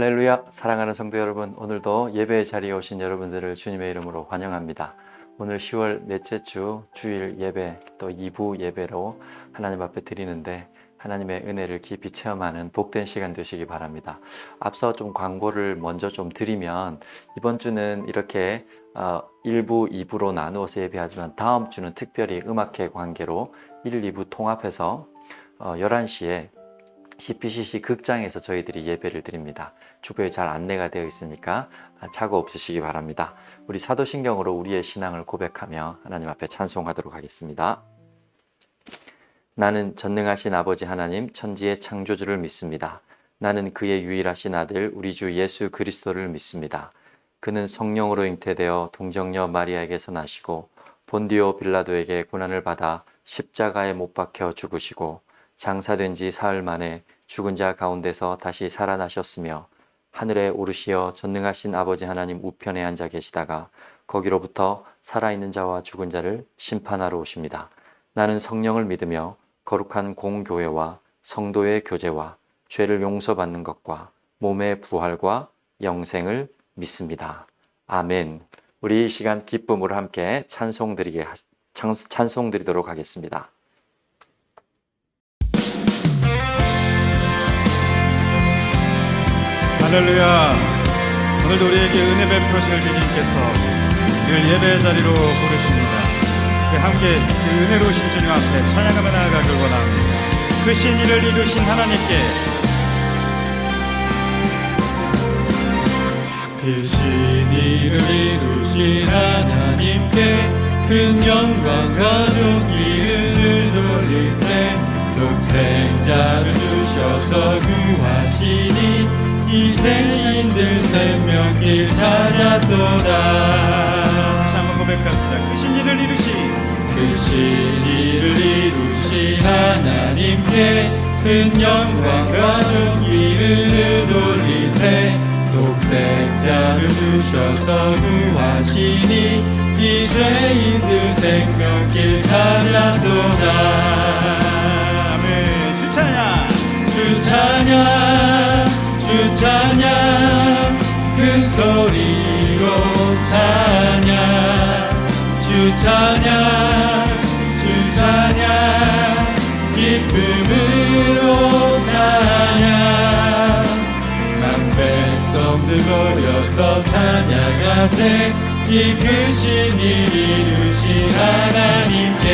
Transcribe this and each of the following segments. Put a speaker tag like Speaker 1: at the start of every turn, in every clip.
Speaker 1: 할렐루야, 사랑하는 성도 여러분, 오늘도 예배의 자리에 오신 여러분들을 주님의 이름으로 환영합니다. 오늘 10월 넷째 주 주일 예배 또 2부 예배로 하나님 앞에 드리는데 하나님의 은혜를 깊이 체험하는 복된 시간 되시기 바랍니다. 앞서 좀 광고를 먼저 좀 드리면 이번 주는 이렇게 1부, 2부로 나누어서 예배하지만 다음 주는 특별히 음악회 관계로 1, 2부 통합해서 11시에 CPCC 극장에서 저희들이 예배를 드립니다. 주보에 잘 안내가 되어 있으니까 착오 없으시기 바랍니다. 우리 사도신경으로 우리의 신앙을 고백하며 하나님 앞에 찬송하도록 하겠습니다. 나는 전능하신 아버지 하나님 천지의 창조주를 믿습니다. 나는 그의 유일하신 아들 우리 주 예수 그리스도를 믿습니다. 그는 성령으로 잉태되어 동정녀 마리아에게서 나시고 본디오 빌라도에게 고난을 받아 십자가에 못 박혀 죽으시고 장사된 지 사흘 만에 죽은 자 가운데서 다시 살아나셨으며 하늘에 오르시어 전능하신 아버지 하나님 우편에 앉아 계시다가 거기로부터 살아있는 자와 죽은 자를 심판하러 오십니다. 나는 성령을 믿으며 거룩한 공교회와 성도의 교제와 죄를 용서받는 것과 몸의 부활과 영생을 믿습니다. 아멘. 우리 이 시간 기쁨으로 함께 찬송 드리도록 하겠습니다.
Speaker 2: 할렐루야. 오늘도 우리에게 은혜 베푸실 주님께서 우리를 예배의 자리로 부르십니다. 함께 그 은혜로우신 주님 앞에 찬양하며 나아가길 원합니다. 크신 일을 이루신 하나님께,
Speaker 3: 크신 일을 이루신 하나님께 큰 영광과 존귀를 늘 돌리세 독생자를 주셔서 구하시니 이생인들 생명길 찾았도다.
Speaker 2: 다시 한번 고백합시다. 크신 일을
Speaker 3: 이루신 하나님께 큰 영광과 존귀를 늘 돌리세 독생자를 주셔서 구하시니 이 죄인들 생명길 찾았도다.
Speaker 2: 아멘. 주 찬양,
Speaker 3: 주 찬양, 주 찬양, 큰 소리로 찬양, 주 찬양, 주 찬양, 기쁨으로 찬양. 만 백성들 모여서 찬양하세 이 크신 일 이루신 하나님께.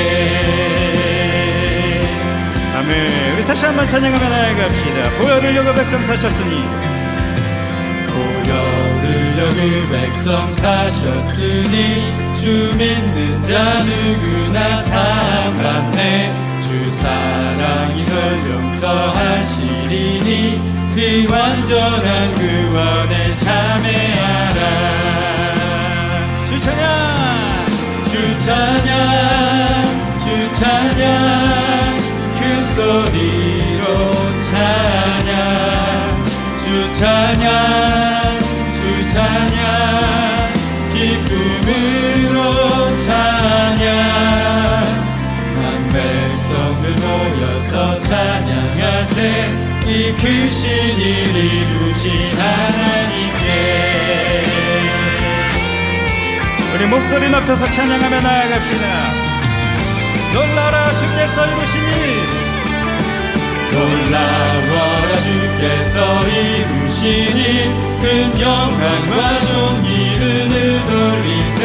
Speaker 2: 아멘. 우리 다시 한번 찬양하며 나아갑시다. 보혈을 여겨 백성 사셨으니,
Speaker 3: 보혈을 여겨 백성 사셨으니 주 믿는 자 누구나 상받네. 주 사랑이 널 용서하시리니 그 완전한 구원에 참여하라.
Speaker 2: 주 찬양,
Speaker 3: 주 찬양, 주 찬양, 큰 소리로 찬양, 주 찬양, 주 찬양, 기쁨으로 찬양. 만 백성들 모여서 찬양하세 이 크신 일 이루신 하나님께.
Speaker 2: 우리 목소리 높여서 찬양하며 나아갑시다. 놀라라 주께서 이루신 일,
Speaker 3: 놀라워라 주께서 이루시니 큰 영광과 존귀를 늘 돌리세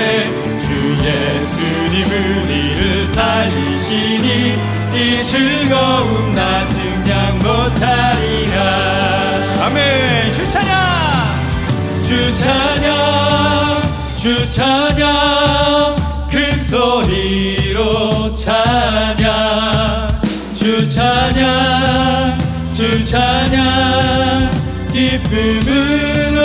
Speaker 3: 주 예수님 우리를 살리시니 이 즐거움 나 증량 못하리라.
Speaker 2: 아멘. 주 찬양,
Speaker 3: 주 찬양, 주 찬양, 큰 소리로 찬양, 주 찬양, 주 찬양, 기쁨으로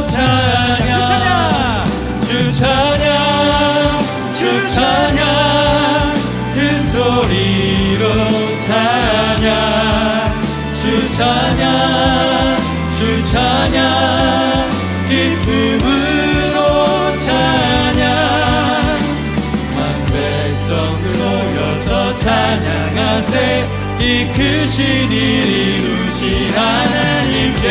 Speaker 3: 찬양, 주 찬양, 주 찬양, 큰 소리로 찬양, 주 찬양, 주 찬양, 기쁨으로 찬양. 만 백성들 모여서 찬양하세 이 크신 일 이루신 하나님께.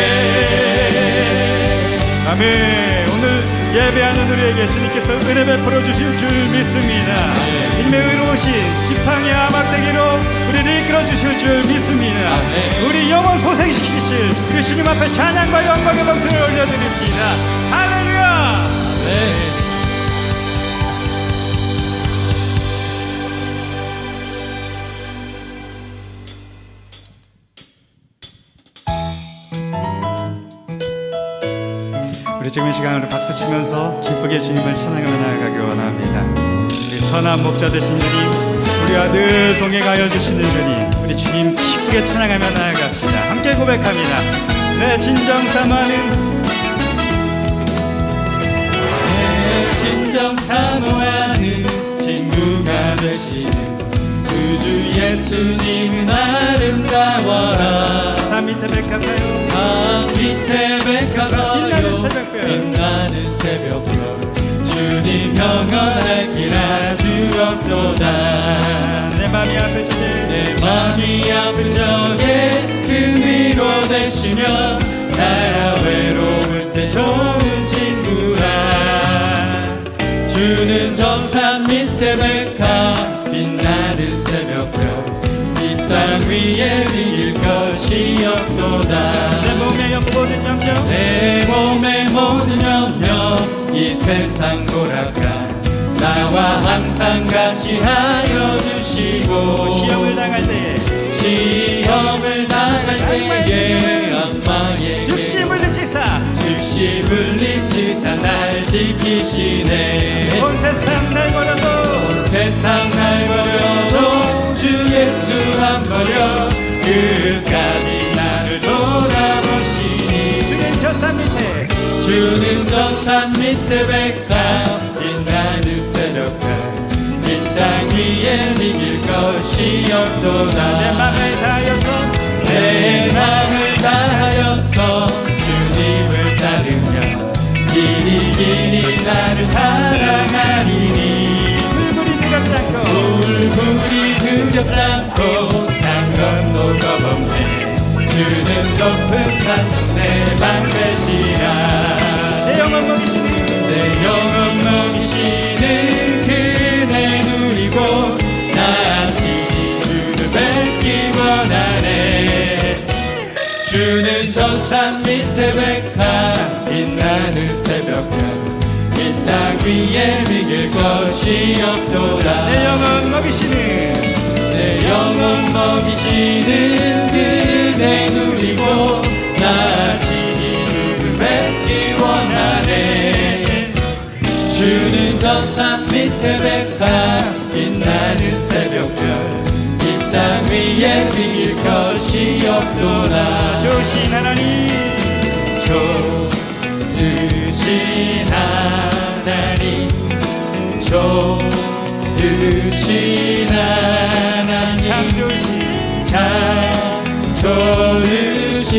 Speaker 2: 아멘. 오늘 예배하는 우리에게 주님께서 은혜 베풀어 주실 줄 믿습니다. 주님의 의로우신 지팡이 아막대기로 우리를 이끌어 주실 줄 믿습니다. 우리 영혼 소생시키실 우리 주님 앞에 찬양과 영광의 박수를 올려드립시다. 할렐루야. 우리 지금 이 시간으로 박수 치면서 기쁘게 주님을 찬양하며 나아가기 원합니다. 우리 선한 목자 되신 주님, 우리와 늘 동행하여 주시는 주님, 우리 주님 기쁘게 찬양하며 나아갑시다. 함께 고백합니다. 내 진정 사모하는
Speaker 3: 진정 사모하는 친구가 되시는 구주 예수님은 아름다워라.
Speaker 2: 산 밑에 백합하여
Speaker 3: 산 밑에 백합하여 빛나는 새벽별 주님 영원할 길 아주옵도다.
Speaker 2: 내 맘이 아플 적에
Speaker 3: 내 맘이 아플 적에 그 위로 되시며 나야 외로울 때 좋은 친구라. 주는 저 산 밑에 백합 빛나는 새벽별 이 땅 위에 이길 것이 없도다.
Speaker 2: 내 몸의 모든 염려
Speaker 3: 내 몸의 모든 염려 이 세상 돌아가 나와 항상 같이 하여 주시고
Speaker 2: 시험을 당할 때에
Speaker 3: 악마에게
Speaker 2: 즉시 물리치사
Speaker 3: 즉시 물리치사 날 지키시네.
Speaker 2: 온 세상 날 버려도
Speaker 3: 온 세상 날 버려도 주 예수 안 버려 끝까지 나를 돌아보시니.
Speaker 2: 주는 저 산 밑에
Speaker 3: 주는 저 산 밑에 백합 빛나는 새벽별 이 땅 위에 이길 것이 없도다.
Speaker 2: 내 맘을 다하여서
Speaker 3: 내 맘을 다하여서 주님을 따르며 길이 나를 사랑하리니.
Speaker 2: 불불이 두렵지 않고
Speaker 3: 불불이 두렵지 않고 장건도 겁없네. 주는 높은 산속 내 방 되시라.
Speaker 2: 내 영혼 먹이시는
Speaker 3: 내 영혼 먹이시는 그네 누리고 나시니 주를 뵙기 원하네. 주는 저 산 밑에 백합 빛나는 새벽별 이 땅 위에 이길 것이 없도다.
Speaker 2: 내 영혼 먹이시는
Speaker 3: 내 영혼 먹이시는 그네 누리고 나시니 주를 뵙기 원하네. 주는 저 산 밑에 백합 빛나는 새벽별 이 땅 위에 이길 것이 없도다.
Speaker 2: 좋으신 하나님
Speaker 3: 좋으신 하나님 좋으신 하나님
Speaker 2: 참 좋으신
Speaker 3: 참 좋으신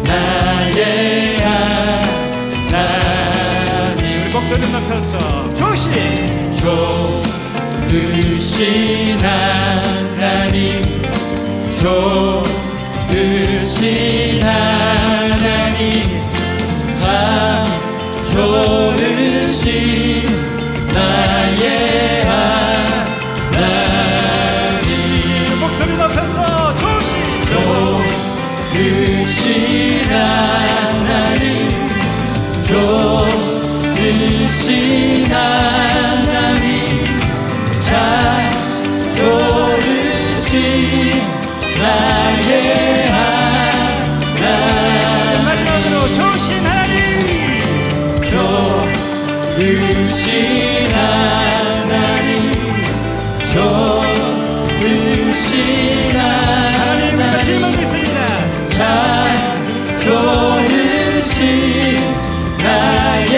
Speaker 3: 나의 하나님.
Speaker 2: 목소리 높여서 좋으신
Speaker 3: 좋으신 하나님 좋으신 하나님 참 좋으신 나의 하나님.
Speaker 2: 목소리 높여서 좋으신
Speaker 3: 좋으신 하나님 좋으신 하나님 참 좋으신 나의 하나님.
Speaker 2: 마지막으로 좋으신 하나님
Speaker 3: 좋으신 하나님 좋으신
Speaker 2: 하나님
Speaker 3: 하나님
Speaker 2: 질문 있습니다.
Speaker 3: 참 좋으신 나의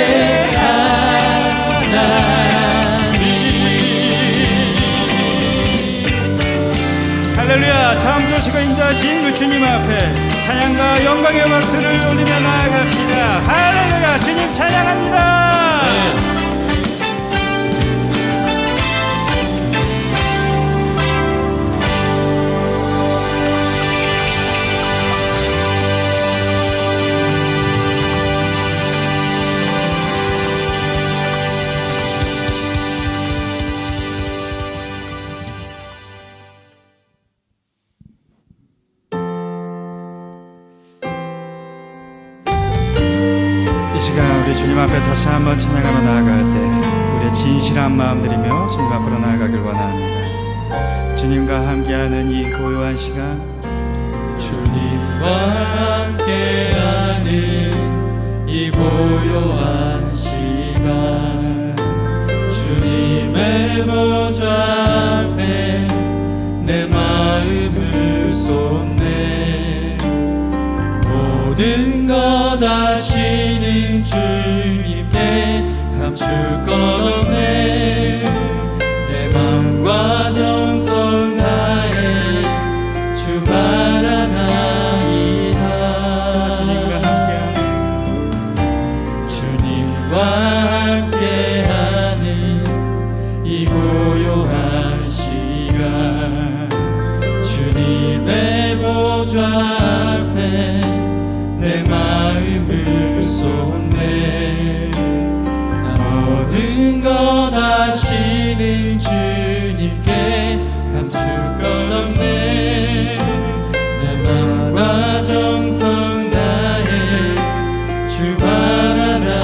Speaker 3: 하나님.
Speaker 2: 할렐루야. 참 좋으시고 인자하신 그 주님 앞에 찬양과 영광의 박수를 올리며 나아갑시다. 할렐루야. 주님 찬양합니다. 주님 앞에 다시 한번 찬양하며 나아갈 때 우리의 진실한 마음들이며 주님 앞으로 나아가길 원합니다. 주님과 함께하는 이 고요한 시간,
Speaker 3: 주님과 함께하는 이 고요한 시간, 주님의 보좌 앞에 내 마음을 쏟네. 모든 것 아시는 주님께 감출 것 없네. 내 마음과 정성 다해 주 바라나이다. 주님과 함께하는 이 고요한 시간, 주님의 보좌 앞에 내 마음을 쏟네. 모든 것 아시는 주님께 감출 것 없네. 내 마음과 정성 다해 주 바라나이다.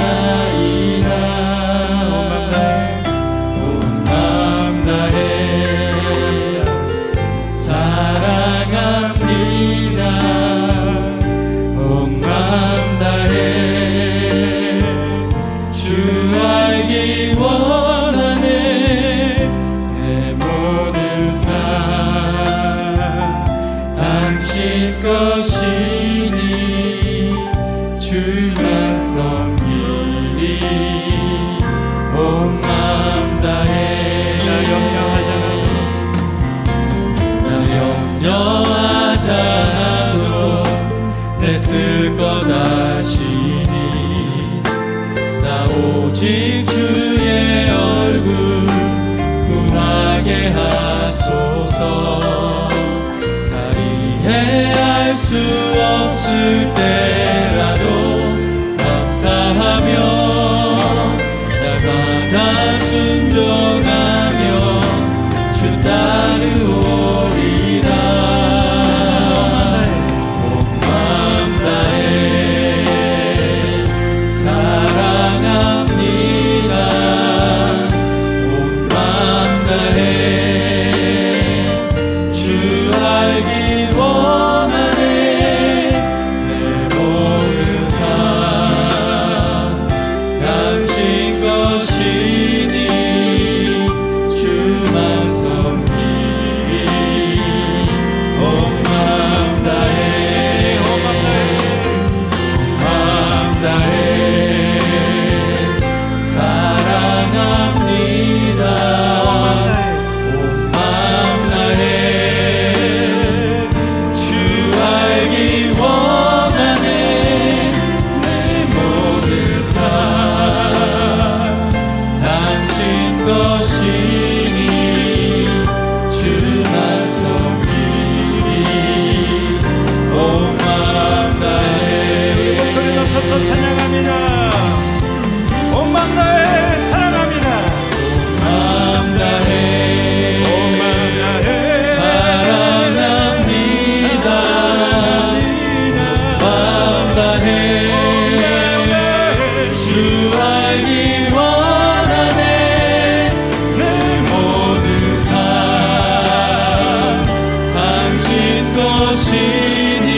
Speaker 3: 온 마음 다해 사랑합니다. 온 마음 다해 주 알기 원하네. 내 모든 삶 당신 것이니 주만 섬기리. 온 마음 다해 나 염려하잖아도 내 쓸 것 아시니. 나 오직 주의 얼굴 구하게 하소서. 다 이해할 수 없을 때라도 감사하며 날마다 순종하며 주 따르오리라. 온 마음 다해 사랑합니다. 온 마음 다해 주 알기 원하네. 내 모든 삶 당신 것이니 주만 섬기리. 온 마음 다해 온 마음 다해 사랑합니다. 온 마음 다해 주 알기 원하네. 내 모든 삶 당신 것이니 주만 섬기리. 온 마음 다해
Speaker 2: 목소리 높여서 찬양합니다. 온 마음 다해 사랑합니다.
Speaker 3: 마음 다해
Speaker 2: 온 마음 다해
Speaker 3: 사랑합니다. 마음 다해 주 알기 원하네. 내 모든 삶 당신 것이니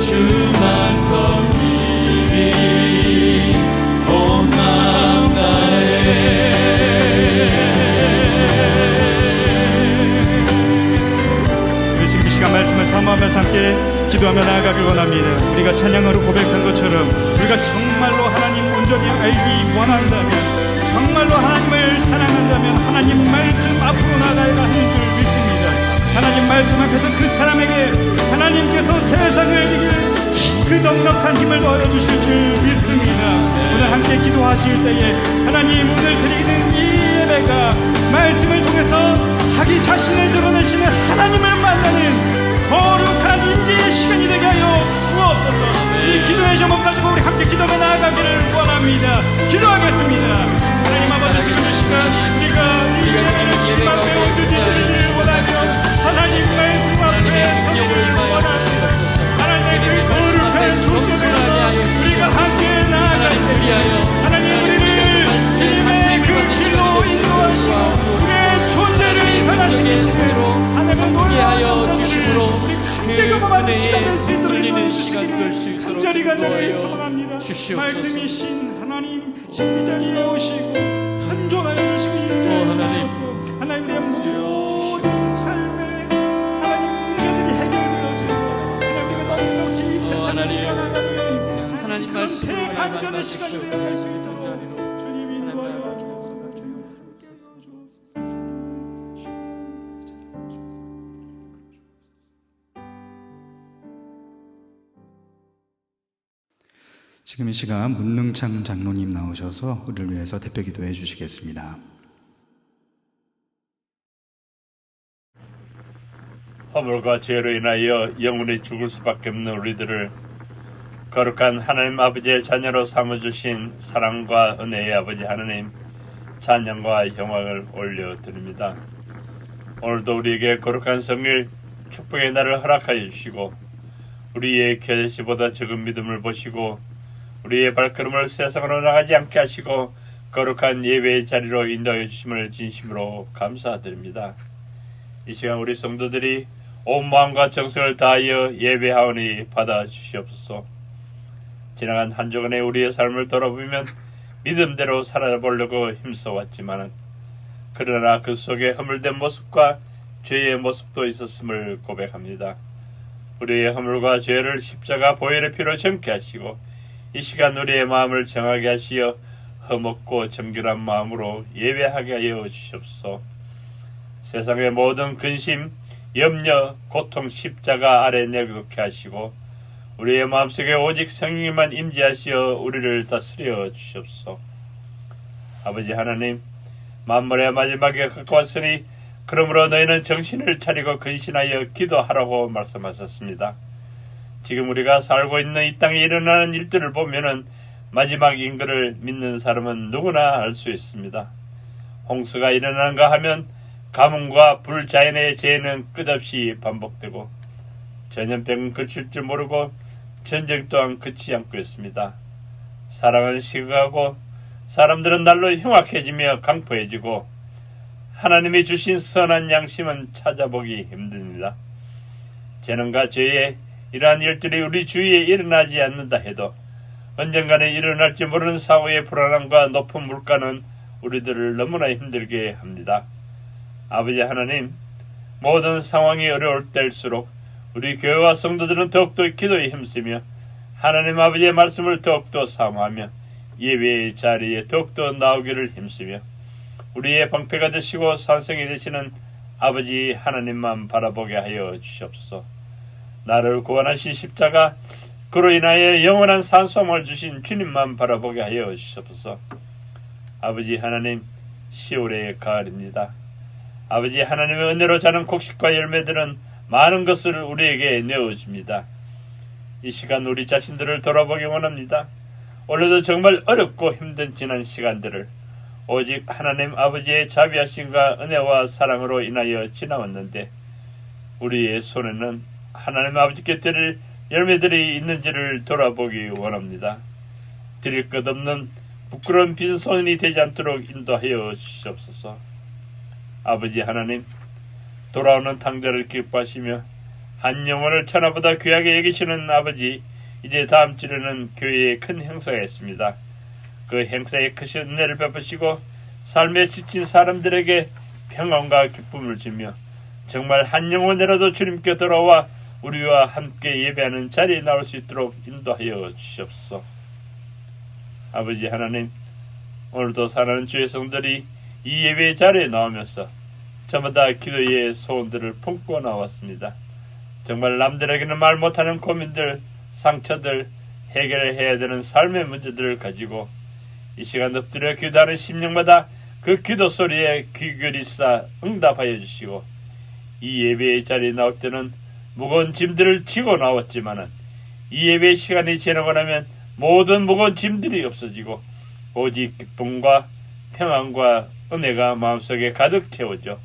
Speaker 3: 주만 섬기리. 온 마음 다해
Speaker 2: 우리 지금 이 시간 말씀을 사모하면서 함께 기도하며 나아가길 원합니다. 우리가 찬양으로 고백한 것처럼 우리가 정말로 하나님 온전히 알기 원한다면, 정말로 하나님을 사랑한다면 하나님 말씀 앞으로 나가야 하는 줄 믿습니다. 하나님 말씀 앞에서 그 사람에게 하나님께서 세상을 이길 그 넉넉한 힘을 더해주실 줄 믿습니다. 오늘 함께 기도하실 때에 하나님 오늘 드리는 이 예배가 말씀을 통해서 자기 자신을 드러내시는 하나님을 만나는 거룩한 인지의 시간이 되게 하여 주옵소서. 이 기도의 제목 가지고 우리 함께 기도하며 나아가기를 원합니다. 기도하겠습니다. 하나님 아버지 지금 이 시간 우리가 이 예배를 주님 앞에 얹어드리기를 원하며 하나님 말씀 앞에 서기를 원합니다. 하나님의 그 거룩한 존재에서 우리가 함께 나아갈 때 간절히 소망합니다. 말씀이 신 하나님 신비 자리에 오시고 한존하여 주시고 임재하여 주셔서 하나님의 모든 삶에 하나님 문제들이 해결되어지고 하나님의 넉넉히 이 세상을 나가는
Speaker 3: 하나님 말씀으로
Speaker 2: 그런 대반전의 시간이 되어갈 수 있도록 주님 인도하여 주옵소서. 지금 이 시간 문능창 장로님 나오셔서 우리를 위해서 대표 기도해 주시겠습니다.
Speaker 4: 허물과 죄로 인하여 영원히 죽을 수밖에 없는 우리들을 거룩한 하나님 아버지의 자녀로 삼아주신 사랑과 은혜의 아버지 하나님, 찬양과 영광을 올려드립니다. 오늘도 우리에게 거룩한 성일 축복의 날을 허락하여 주시고 우리의 결실보다 적은 믿음을 보시고 우리의 발걸음을 세상으로 나가지 않게 하시고 거룩한 예배의 자리로 인도하여 주심을 진심으로 감사드립니다. 이 시간 우리 성도들이 온 마음과 정성을 다하여 예배하오니 받아주시옵소서. 지나간 한 주간의 우리의 삶을 돌아보면 믿음대로 살아보려고 힘써왔지만 그러나 그 속에 허물된 모습과 죄의 모습도 있었음을 고백합니다. 우리의 허물과 죄를 십자가 보혈의 피로 정케 하시고 이 시간 우리의 마음을 정하게 하시어 흠없고 정결한 마음으로 예배하게 하여 주시옵소서. 세상의 모든 근심, 염려, 고통 십자가 아래 내놓게 하시고 우리의 마음속에 오직 성령님만 임재하시어 우리를 다스려 주시옵소서. 아버지 하나님, 만물의 마지막에 가까웠으니 그러므로 너희는 정신을 차리고 근신하여 기도하라고 말씀하셨습니다. 지금 우리가 살고 있는 이 땅에 일어나는 일들을 보면은 마지막 인거를 믿는 사람은 누구나 알 수 있습니다. 홍수가 일어나는가 하면 가뭄과 불자연의 재해는 끝없이 반복되고 전염병은 그칠 줄 모르고 전쟁 또한 그치지 않고 있습니다. 사랑은 식어가고 사람들은 날로 흉악해지며 강포해지고 하나님이 주신 선한 양심은 찾아보기 힘듭니다. 재난과 죄의 이러한 일들이 우리 주위에 일어나지 않는다 해도 언젠가는 일어날지 모르는 사고의 불안함과 높은 물가는 우리들을 너무나 힘들게 합니다. 아버지 하나님, 모든 상황이 어려울 때일수록 우리 교회와 성도들은 더욱더 기도에 힘쓰며 하나님 아버지의 말씀을 더욱더 사모하며 예배의 자리에 더욱더 나오기를 힘쓰며 우리의 방패가 되시고 산성이 되시는 아버지 하나님만 바라보게 하여 주시옵소서. 나를 구원하신 십자가, 그로 인하여 영원한 산소함을 주신 주님만 바라보게 하여 주시옵소서. 아버지 하나님, 10월의 가을입니다. 아버지 하나님의 은혜로 자는 곡식과 열매들은 많은 것을 우리에게 내어줍니다. 이 시간 우리 자신들을 돌아보기 원합니다. 올해도 정말 어렵고 힘든 지난 시간들을 오직 하나님 아버지의 자비하심과 은혜와 사랑으로 인하여 지나왔는데 우리의 손에는 하나님 아버지께 드릴 열매들이 있는지를 돌아보기 원합니다. 드릴 것 없는 부끄러운 빈손이 되지 않도록 인도하여 주시옵소서. 아버지 하나님, 돌아오는 탕자를 기뻐하시며 한 영혼을 천하보다 귀하게 여기시는 아버지, 이제 다음 주에는 교회에 큰 행사가 있습니다. 그 행사에 크신 은혜를 베푸시고 삶에 지친 사람들에게 평안과 기쁨을 주며 정말 한 영혼이라도 주님께 돌아와 우리와 함께 예배하는 자리에 나올 수 있도록 인도하여 주시옵소서. 아버지 하나님, 오늘도 사랑하는 주의 성들이 이 예배의 자리에 나오면서 저마다 기도의 소원들을 품고 나왔습니다. 정말 남들에게는 말 못하는 고민들, 상처들, 해결해야 되는 삶의 문제들을 가지고 이 시간 엎드려 기도하는 심령마다 그 기도 소리에 귀 기울이사 응답하여 주시고 이 예배의 자리에 나올 때는 무거운 짐들을 지고 나왔지만은 이 예배의 시간이 지나고 나면 모든 무거운 짐들이 없어지고 오직 기쁨과 평안과 은혜가 마음속에 가득 채워져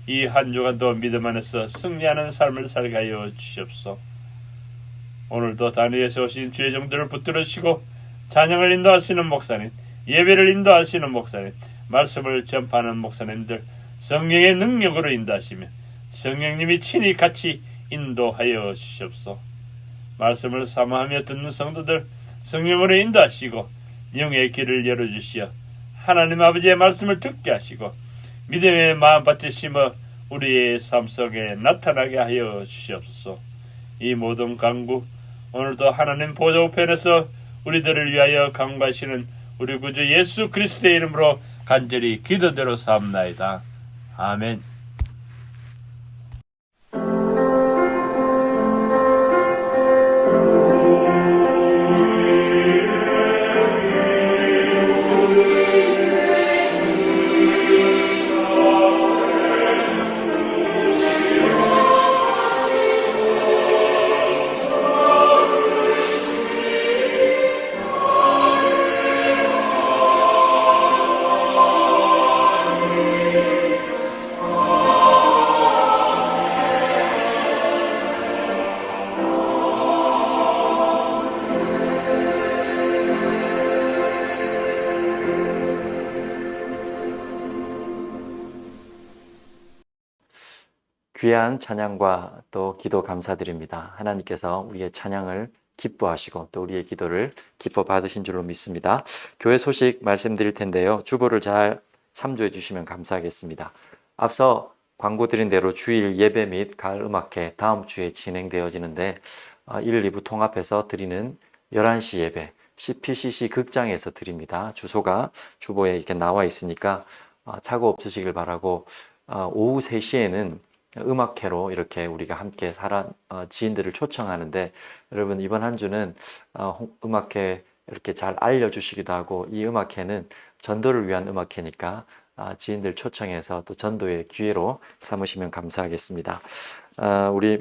Speaker 4: 이 한 주간도 믿음 안에서 승리하는 삶을 살게 하여 주시옵소서. 오늘도 단위에서 오신 주의 종들을 붙들어 주시고 찬양을 인도하시는 목사님, 예배를 인도하시는 목사님, 말씀을 전파하는 목사님들 성령의 능력으로 인도하시며 성령님이 친히 같이 인도하여 주시옵소서. 말씀을 사모하며 듣는 성도들 성령으로 인도하시고 영의 길을 열어주시어 하나님 아버지의 말씀을 듣게 하시고 믿음의 마음밭에 심어 우리의 삶 속에 나타나게 하여 주시옵소서. 이 모든 간구 오늘도 하나님 보좌 우편에서 우리들을 위하여 강구하시는 우리 구주 예수 그리스도의 이름으로 간절히 기도대로 삼나이다. 아멘.
Speaker 1: 귀한 찬양과 또 기도 감사드립니다. 하나님께서 우리의 찬양을 기뻐하시고 또 우리의 기도를 기뻐 받으신 줄로 믿습니다. 교회 소식 말씀드릴 텐데요. 주보를 잘 참조해 주시면 감사하겠습니다. 앞서 광고 드린 대로 주일 예배 및 가을 음악회 다음 주에 진행되어지는데 1, 2부 통합해서 드리는 11시 예배 CPCC 극장에서 드립니다. 주소가 주보에 이렇게 나와 있으니까 착오 없으시길 바라고 오후 3시에는 음악회로 이렇게 우리가 함께 지인들을 초청하는데 여러분 이번 한 주는 음악회 이렇게 잘 알려주시기도 하고 이 음악회는 전도를 위한 음악회니까 지인들 초청해서 또 전도의 기회로 삼으시면 감사하겠습니다. 우리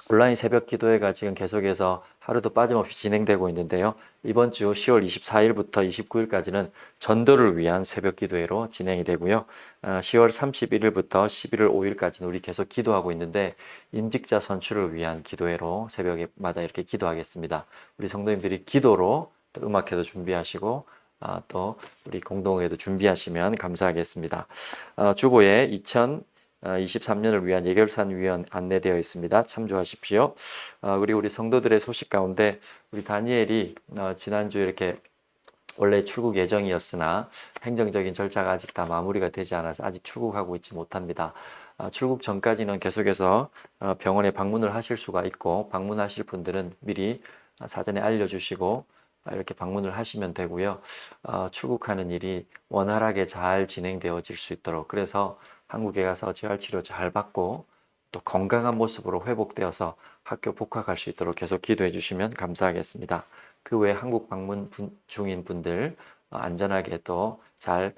Speaker 1: 온라인 새벽 기도회가 지금 계속해서 하루도 빠짐없이 진행되고 있는데요. 이번 주 10월 24일부터 29일까지는 전도를 위한 새벽 기도회로 진행이 되고요. 10월 31일부터 11월 5일까지는 우리 계속 기도하고 있는데 임직자 선출을 위한 기도회로 새벽마다 이렇게 기도하겠습니다. 우리 성도님들이 기도로 또 음악회도 준비하시고 또 우리 공동회도 준비하시면 감사하겠습니다. 주보에 2023년을 위한 예결산 위원 안내되어 있습니다. 참조하십시오. 그리고 우리 성도들의 소식 가운데 우리 다니엘이 지난주에 이렇게 원래 출국 예정이었으나 행정적인 절차가 아직 다 마무리가 되지 않아서 아직 출국하고 있지 못합니다. 출국 전까지는 계속해서 병원에 방문을 하실 수가 있고 방문하실 분들은 미리 사전에 알려주시고 이렇게 방문을 하시면 되고요. 출국하는 일이 원활하게 잘 진행되어질 수 있도록 그래서 한국에 가서 재활치료 잘 받고 또 건강한 모습으로 회복되어서 학교 복학할 수 있도록 계속 기도해 주시면 감사하겠습니다. 그 외에 한국 방문 중인 분들 안전하게 또 잘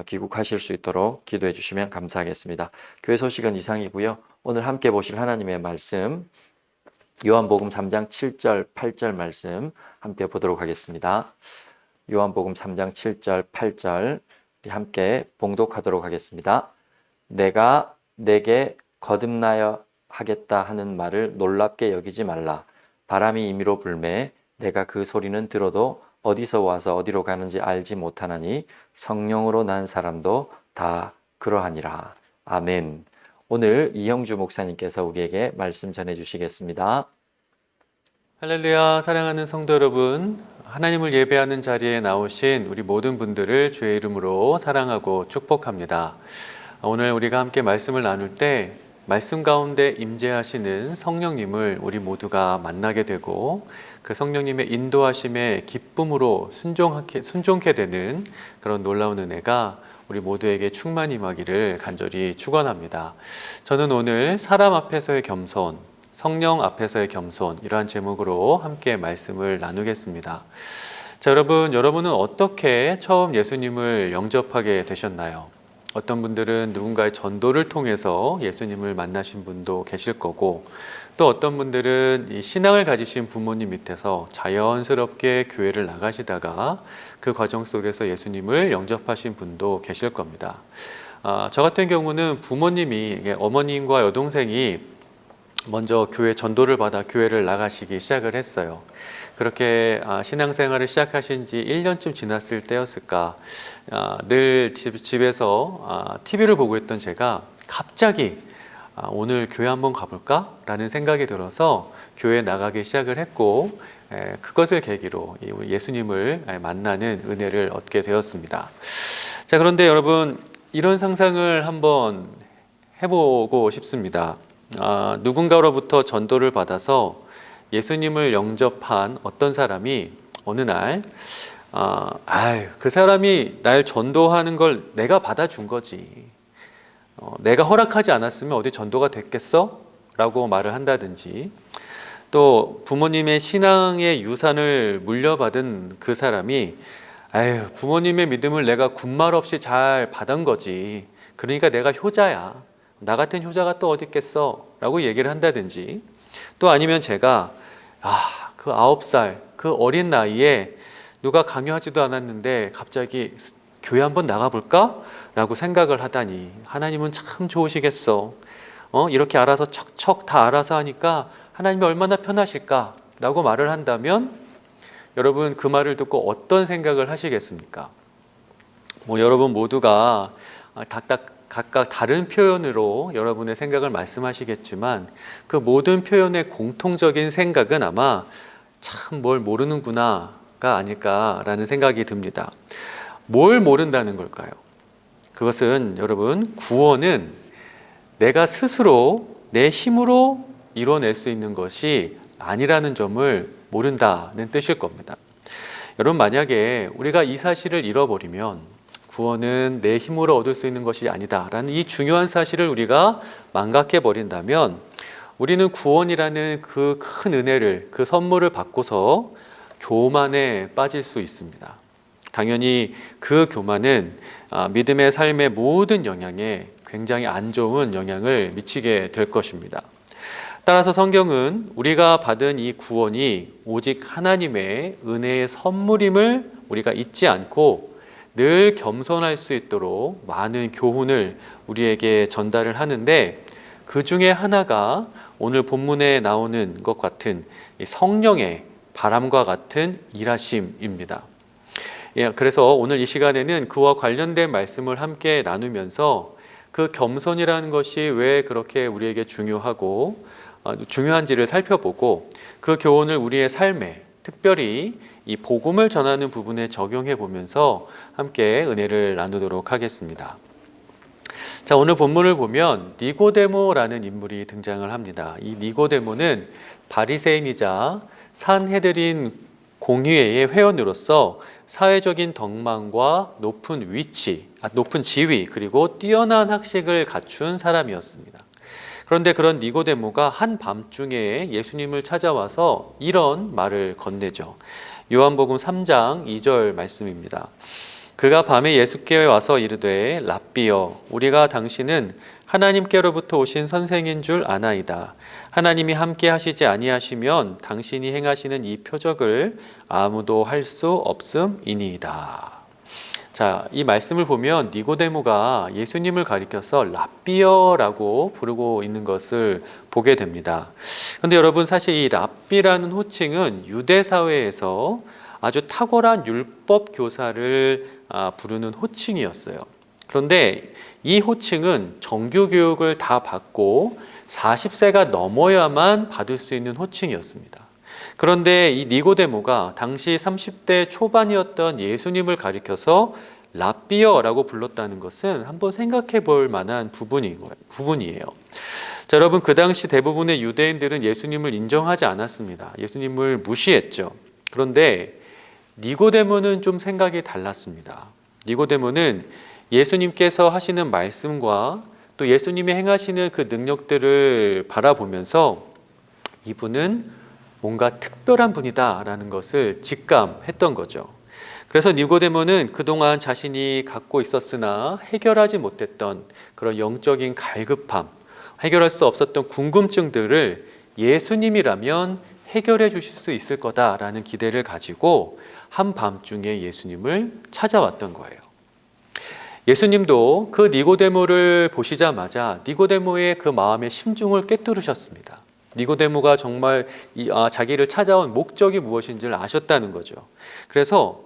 Speaker 1: 귀국하실 수 있도록 기도해 주시면 감사하겠습니다. 교회 소식은 이상이고요. 오늘 함께 보실 하나님의 말씀 요한복음 3장 7절 8절 말씀 함께 보도록 하겠습니다. 요한복음 3장 7절 8절 함께 봉독하도록 하겠습니다. 내가 내게 거듭나야 하겠다 하는 말을 놀랍게 여기지 말라. 바람이 임의로 불매 내가 그 소리는 들어도 어디서 와서 어디로 가는지 알지 못하나니 성령으로 난 사람도 다 그러하니라. 아멘. 오늘 이형주 목사님께서 우리에게 말씀 전해 주시겠습니다.
Speaker 3: 할렐루야. 사랑하는 성도 여러분, 하나님을 예배하는 자리에 나오신 우리 모든 분들을 주의 이름으로 사랑하고 축복합니다. 오늘 우리가 함께 말씀을 나눌 때 말씀 가운데 임재하시는 성령님을 우리 모두가 만나게 되고 그 성령님의 인도하심에 기쁨으로 순종케 되는 그런 놀라운 은혜가 우리 모두에게 충만히 임하기를 간절히 축원합니다. 저는 오늘 사람 앞에서의 겸손, 성령 앞에서의 겸손 이러한 제목으로 함께 말씀을 나누겠습니다. 자, 여러분은 어떻게 처음 예수님을 영접하게 되셨나요? 어떤 분들은 누군가의 전도를 통해서 예수님을 만나신 분도 계실 거고 또 어떤 분들은 이 신앙을 가지신 부모님 밑에서 자연스럽게 교회를 나가시다가 그 과정 속에서 예수님을 영접하신 분도 계실 겁니다. 저 같은 경우는 부모님이 어머님과 여동생이 먼저 교회 전도를 받아 교회를 나가시기 시작을 했어요. 그렇게 신앙생활을 시작하신 지 1년쯤 지났을 때였을까 늘 집에서 TV를 보고 있던 제가 갑자기 오늘 교회 한번 가볼까? 라는 생각이 들어서 교회에 나가기 시작을 했고 그것을 계기로 예수님을 만나는 은혜를 얻게 되었습니다. 자, 그런데 여러분 이런 상상을 한번 해보고 싶습니다. 누군가로부터 전도를 받아서 예수님을 영접한 어떤 사람이 어느 날 그 사람이 날 전도하는 걸 내가 받아준 거지. 내가 허락하지 않았으면 어디 전도가 됐겠어? 라고 말을 한다든지, 또 부모님의 신앙의 유산을 물려받은 그 사람이 부모님의 믿음을 내가 군말 없이 잘 받은 거지. 그러니까 내가 효자야. 나 같은 효자가 또 어디 있겠어? 라고 얘기를 한다든지, 또 아니면 제가 그 9살 그 어린 나이에 누가 강요하지도 않았는데 갑자기 교회 한번 나가볼까? 라고 생각을 하다니 하나님은 참 좋으시겠어. 이렇게 알아서 척척 다 알아서 하니까 하나님이 얼마나 편하실까? 라고 말을 한다면 여러분 그 말을 듣고 어떤 생각을 하시겠습니까? 여러분 모두가 각각 다른 표현으로 여러분의 생각을 말씀하시겠지만 그 모든 표현의 공통적인 생각은 아마 참 뭘 모르는구나가 아닐까라는 생각이 듭니다. 뭘 모른다는 걸까요? 그것은 여러분 구원은 내가 스스로 내 힘으로 이뤄낼 수 있는 것이 아니라는 점을 모른다는 뜻일 겁니다. 여러분 만약에 우리가 이 사실을 잃어버리면 구원은 내 힘으로 얻을 수 있는 것이 아니다라는 이 중요한 사실을 우리가 망각해 버린다면 우리는 구원이라는 그 큰 은혜를, 그 선물을 받고서 교만에 빠질 수 있습니다. 당연히 그 교만은 믿음의 삶의 모든 영향에 굉장히 안 좋은 영향을 미치게 될 것입니다. 따라서 성경은 우리가 받은 이 구원이 오직 하나님의 은혜의 선물임을 우리가 잊지 않고 늘 겸손할 수 있도록 많은 교훈을 우리에게 전달을 하는데, 그 중에 하나가 오늘 본문에 나오는 것 같은 성령의 바람과 같은 일하심입니다. 그래서 오늘 이 시간에는 그와 관련된 말씀을 함께 나누면서 그 겸손이라는 것이 왜 그렇게 우리에게 중요한지를 살펴보고 그 교훈을 우리의 삶에, 특별히 이 복음을 전하는 부분에 적용해 보면서 함께 은혜를 나누도록 하겠습니다. 자, 오늘 본문을 보면 니고데모라는 인물이 등장을 합니다. 이 니고데모는 바리새인이자 산헤드린 공의회의 회원으로서 사회적인 덕망과 높은 지위, 그리고 뛰어난 학식을 갖춘 사람이었습니다. 그런데 그런 니고데모가 한밤중에 예수님을 찾아와서 이런 말을 건네죠. 요한복음 3장 2절 말씀입니다. 그가 밤에 예수께 와서 이르되 랍비여, 우리가 당신은 하나님께로부터 오신 선생인 줄 아나이다. 하나님이 함께 하시지 아니하시면 당신이 행하시는 이 표적을 아무도 할 수 없음이니이다. 자, 이 말씀을 보면 니고데모가 예수님을 가리켜서 랍비여라고 부르고 있는 것을 보게 됩니다. 그런데 여러분 사실 이 랍비라는 호칭은 유대 사회에서 아주 탁월한 율법 교사를 부르는 호칭이었어요. 그런데 이 호칭은 정규 교육을 다 받고 40세가 넘어야만 받을 수 있는 호칭이었습니다. 그런데 이 니고데모가 당시 30대 초반이었던 예수님을 가리켜서 랍비여라고 불렀다는 것은 한번 생각해 볼 만한 부분이에요. 자, 여러분 그 당시 대부분의 유대인들은 예수님을 인정하지 않았습니다. 예수님을 무시했죠. 그런데 니고데모는 좀 생각이 달랐습니다. 니고데모는 예수님께서 하시는 말씀과 또 예수님이 행하시는 그 능력들을 바라보면서 이분은 뭔가 특별한 분이다라는 것을 직감했던 거죠. 그래서 니고데모는 그동안 자신이 갖고 있었으나 해결하지 못했던 그런 영적인 갈급함, 해결할 수 없었던 궁금증들을 예수님이라면 해결해 주실 수 있을 거다라는 기대를 가지고 한밤중에 예수님을 찾아왔던 거예요. 예수님도 그 니고데모를 보시자마자 니고데모의 그 마음의 심중을 꿰뚫으셨습니다. 니고데모가 정말 자기를 찾아온 목적이 무엇인지를 아셨다는 거죠. 그래서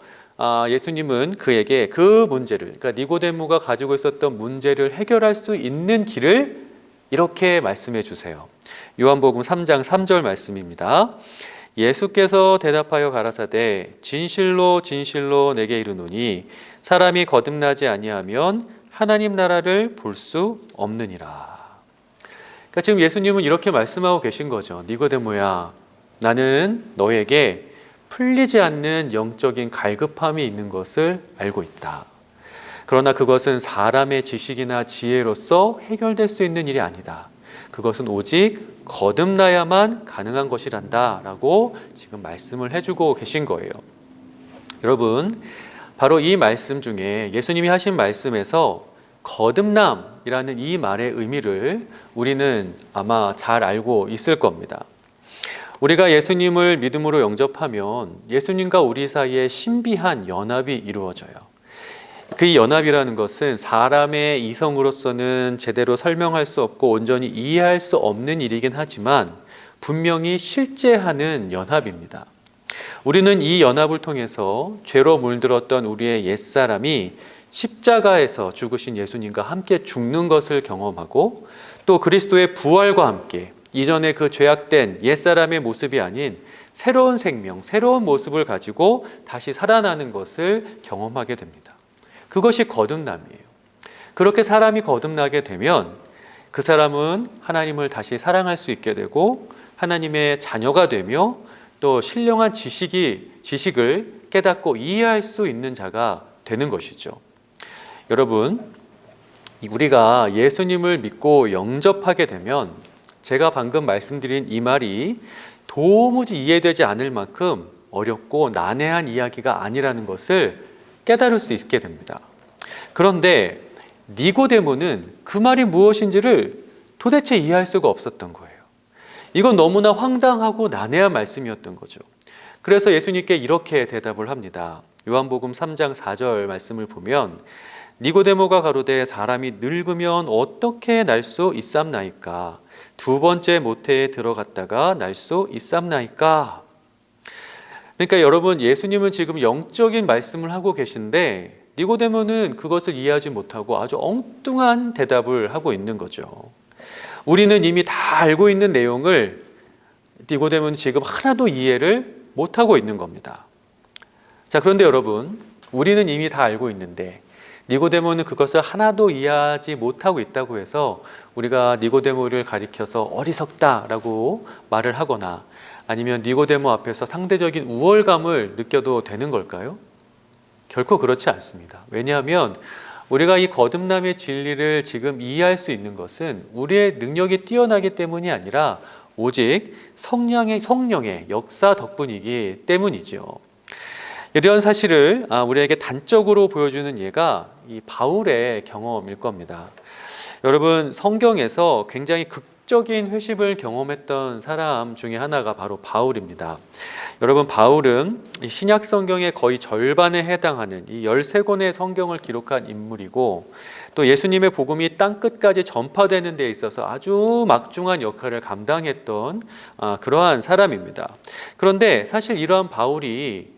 Speaker 3: 예수님은 그에게 그 문제를, 그러니까 니고데모가 가지고 있었던 문제를 해결할 수 있는 길을 이렇게 말씀해 주세요. 요한복음 3장 3절 말씀입니다. 예수께서 대답하여 가라사대 진실로 진실로 내게 이르노니 사람이 거듭나지 아니하면 하나님 나라를 볼 수 없느니라. 그러니까 지금 예수님은 이렇게 말씀하고 계신 거죠. 니고데모야, 나는 너에게 풀리지 않는 영적인 갈급함이 있는 것을 알고 있다. 그러나 그것은 사람의 지식이나 지혜로서 해결될 수 있는 일이 아니다. 그것은 오직 거듭나야만 가능한 것이란다 라고 지금 말씀을 해주고 계신 거예요. 여러분, 바로 이 말씀 중에 예수님이 하신 말씀에서 거듭남이라는 이 말의 의미를 우리는 아마 잘 알고 있을 겁니다. 우리가 예수님을 믿음으로 영접하면 예수님과 우리 사이에 신비한 연합이 이루어져요. 그 연합이라는 것은 사람의 이성으로서는 제대로 설명할 수 없고 온전히 이해할 수 없는 일이긴 하지만 분명히 실제하는 연합입니다. 우리는 이 연합을 통해서 죄로 물들었던 우리의 옛사람이 십자가에서 죽으신 예수님과 함께 죽는 것을 경험하고 또 그리스도의 부활과 함께 이전에 그 죄악된 옛사람의 모습이 아닌 새로운 생명, 새로운 모습을 가지고 다시 살아나는 것을 경험하게 됩니다. 그것이 거듭남이에요. 그렇게 사람이 거듭나게 되면 그 사람은 하나님을 다시 사랑할 수 있게 되고 하나님의 자녀가 되며 또 신령한 지식을 깨닫고 이해할 수 있는 자가 되는 것이죠. 여러분, 우리가 예수님을 믿고 영접하게 되면 제가 방금 말씀드린 이 말이 도무지 이해되지 않을 만큼 어렵고 난해한 이야기가 아니라는 것을 깨달을 수 있게 됩니다. 그런데 니고데모는 그 말이 무엇인지를 도대체 이해할 수가 없었던 거예요. 이건 너무나 황당하고 난해한 말씀이었던 거죠. 그래서 예수님께 이렇게 대답을 합니다. 요한복음 3장 4절 말씀을 보면 니고데모가 가로되 사람이 늙으면 어떻게 날 수 있삼나이까? 두 번째 모태에 들어갔다가 날 수 있삼나이까? 그러니까 여러분, 예수님은 지금 영적인 말씀을 하고 계신데 니고데모는 그것을 이해하지 못하고 아주 엉뚱한 대답을 하고 있는 거죠. 우리는 이미 다 알고 있는 내용을 니고데모는 지금 하나도 이해를 못하고 있는 겁니다. 자, 그런데 여러분, 우리는 이미 다 알고 있는데 니고데모는 그것을 하나도 이해하지 못하고 있다고 해서 우리가 니고데모를 가리켜서 어리석다라고 말을 하거나 아니면 니고데모 앞에서 상대적인 우월감을 느껴도 되는 걸까요? 결코 그렇지 않습니다. 왜냐하면 우리가 이 거듭남의 진리를 지금 이해할 수 있는 것은 우리의 능력이 뛰어나기 때문이 아니라 오직 성령의 역사 덕분이기 때문이죠. 이런 사실을 우리에게 단적으로 보여주는 예가 이 바울의 경험일 겁니다. 여러분, 성경에서 굉장히 극적인 회심을 경험했던 사람 중에 하나가 바로 바울입니다. 여러분, 바울은 신약 성경의 거의 절반에 해당하는 이 13권의 성경을 기록한 인물이고 또 예수님의 복음이 땅끝까지 전파되는 데 있어서 아주 막중한 역할을 감당했던 그러한 사람입니다. 그런데 사실 이러한 바울이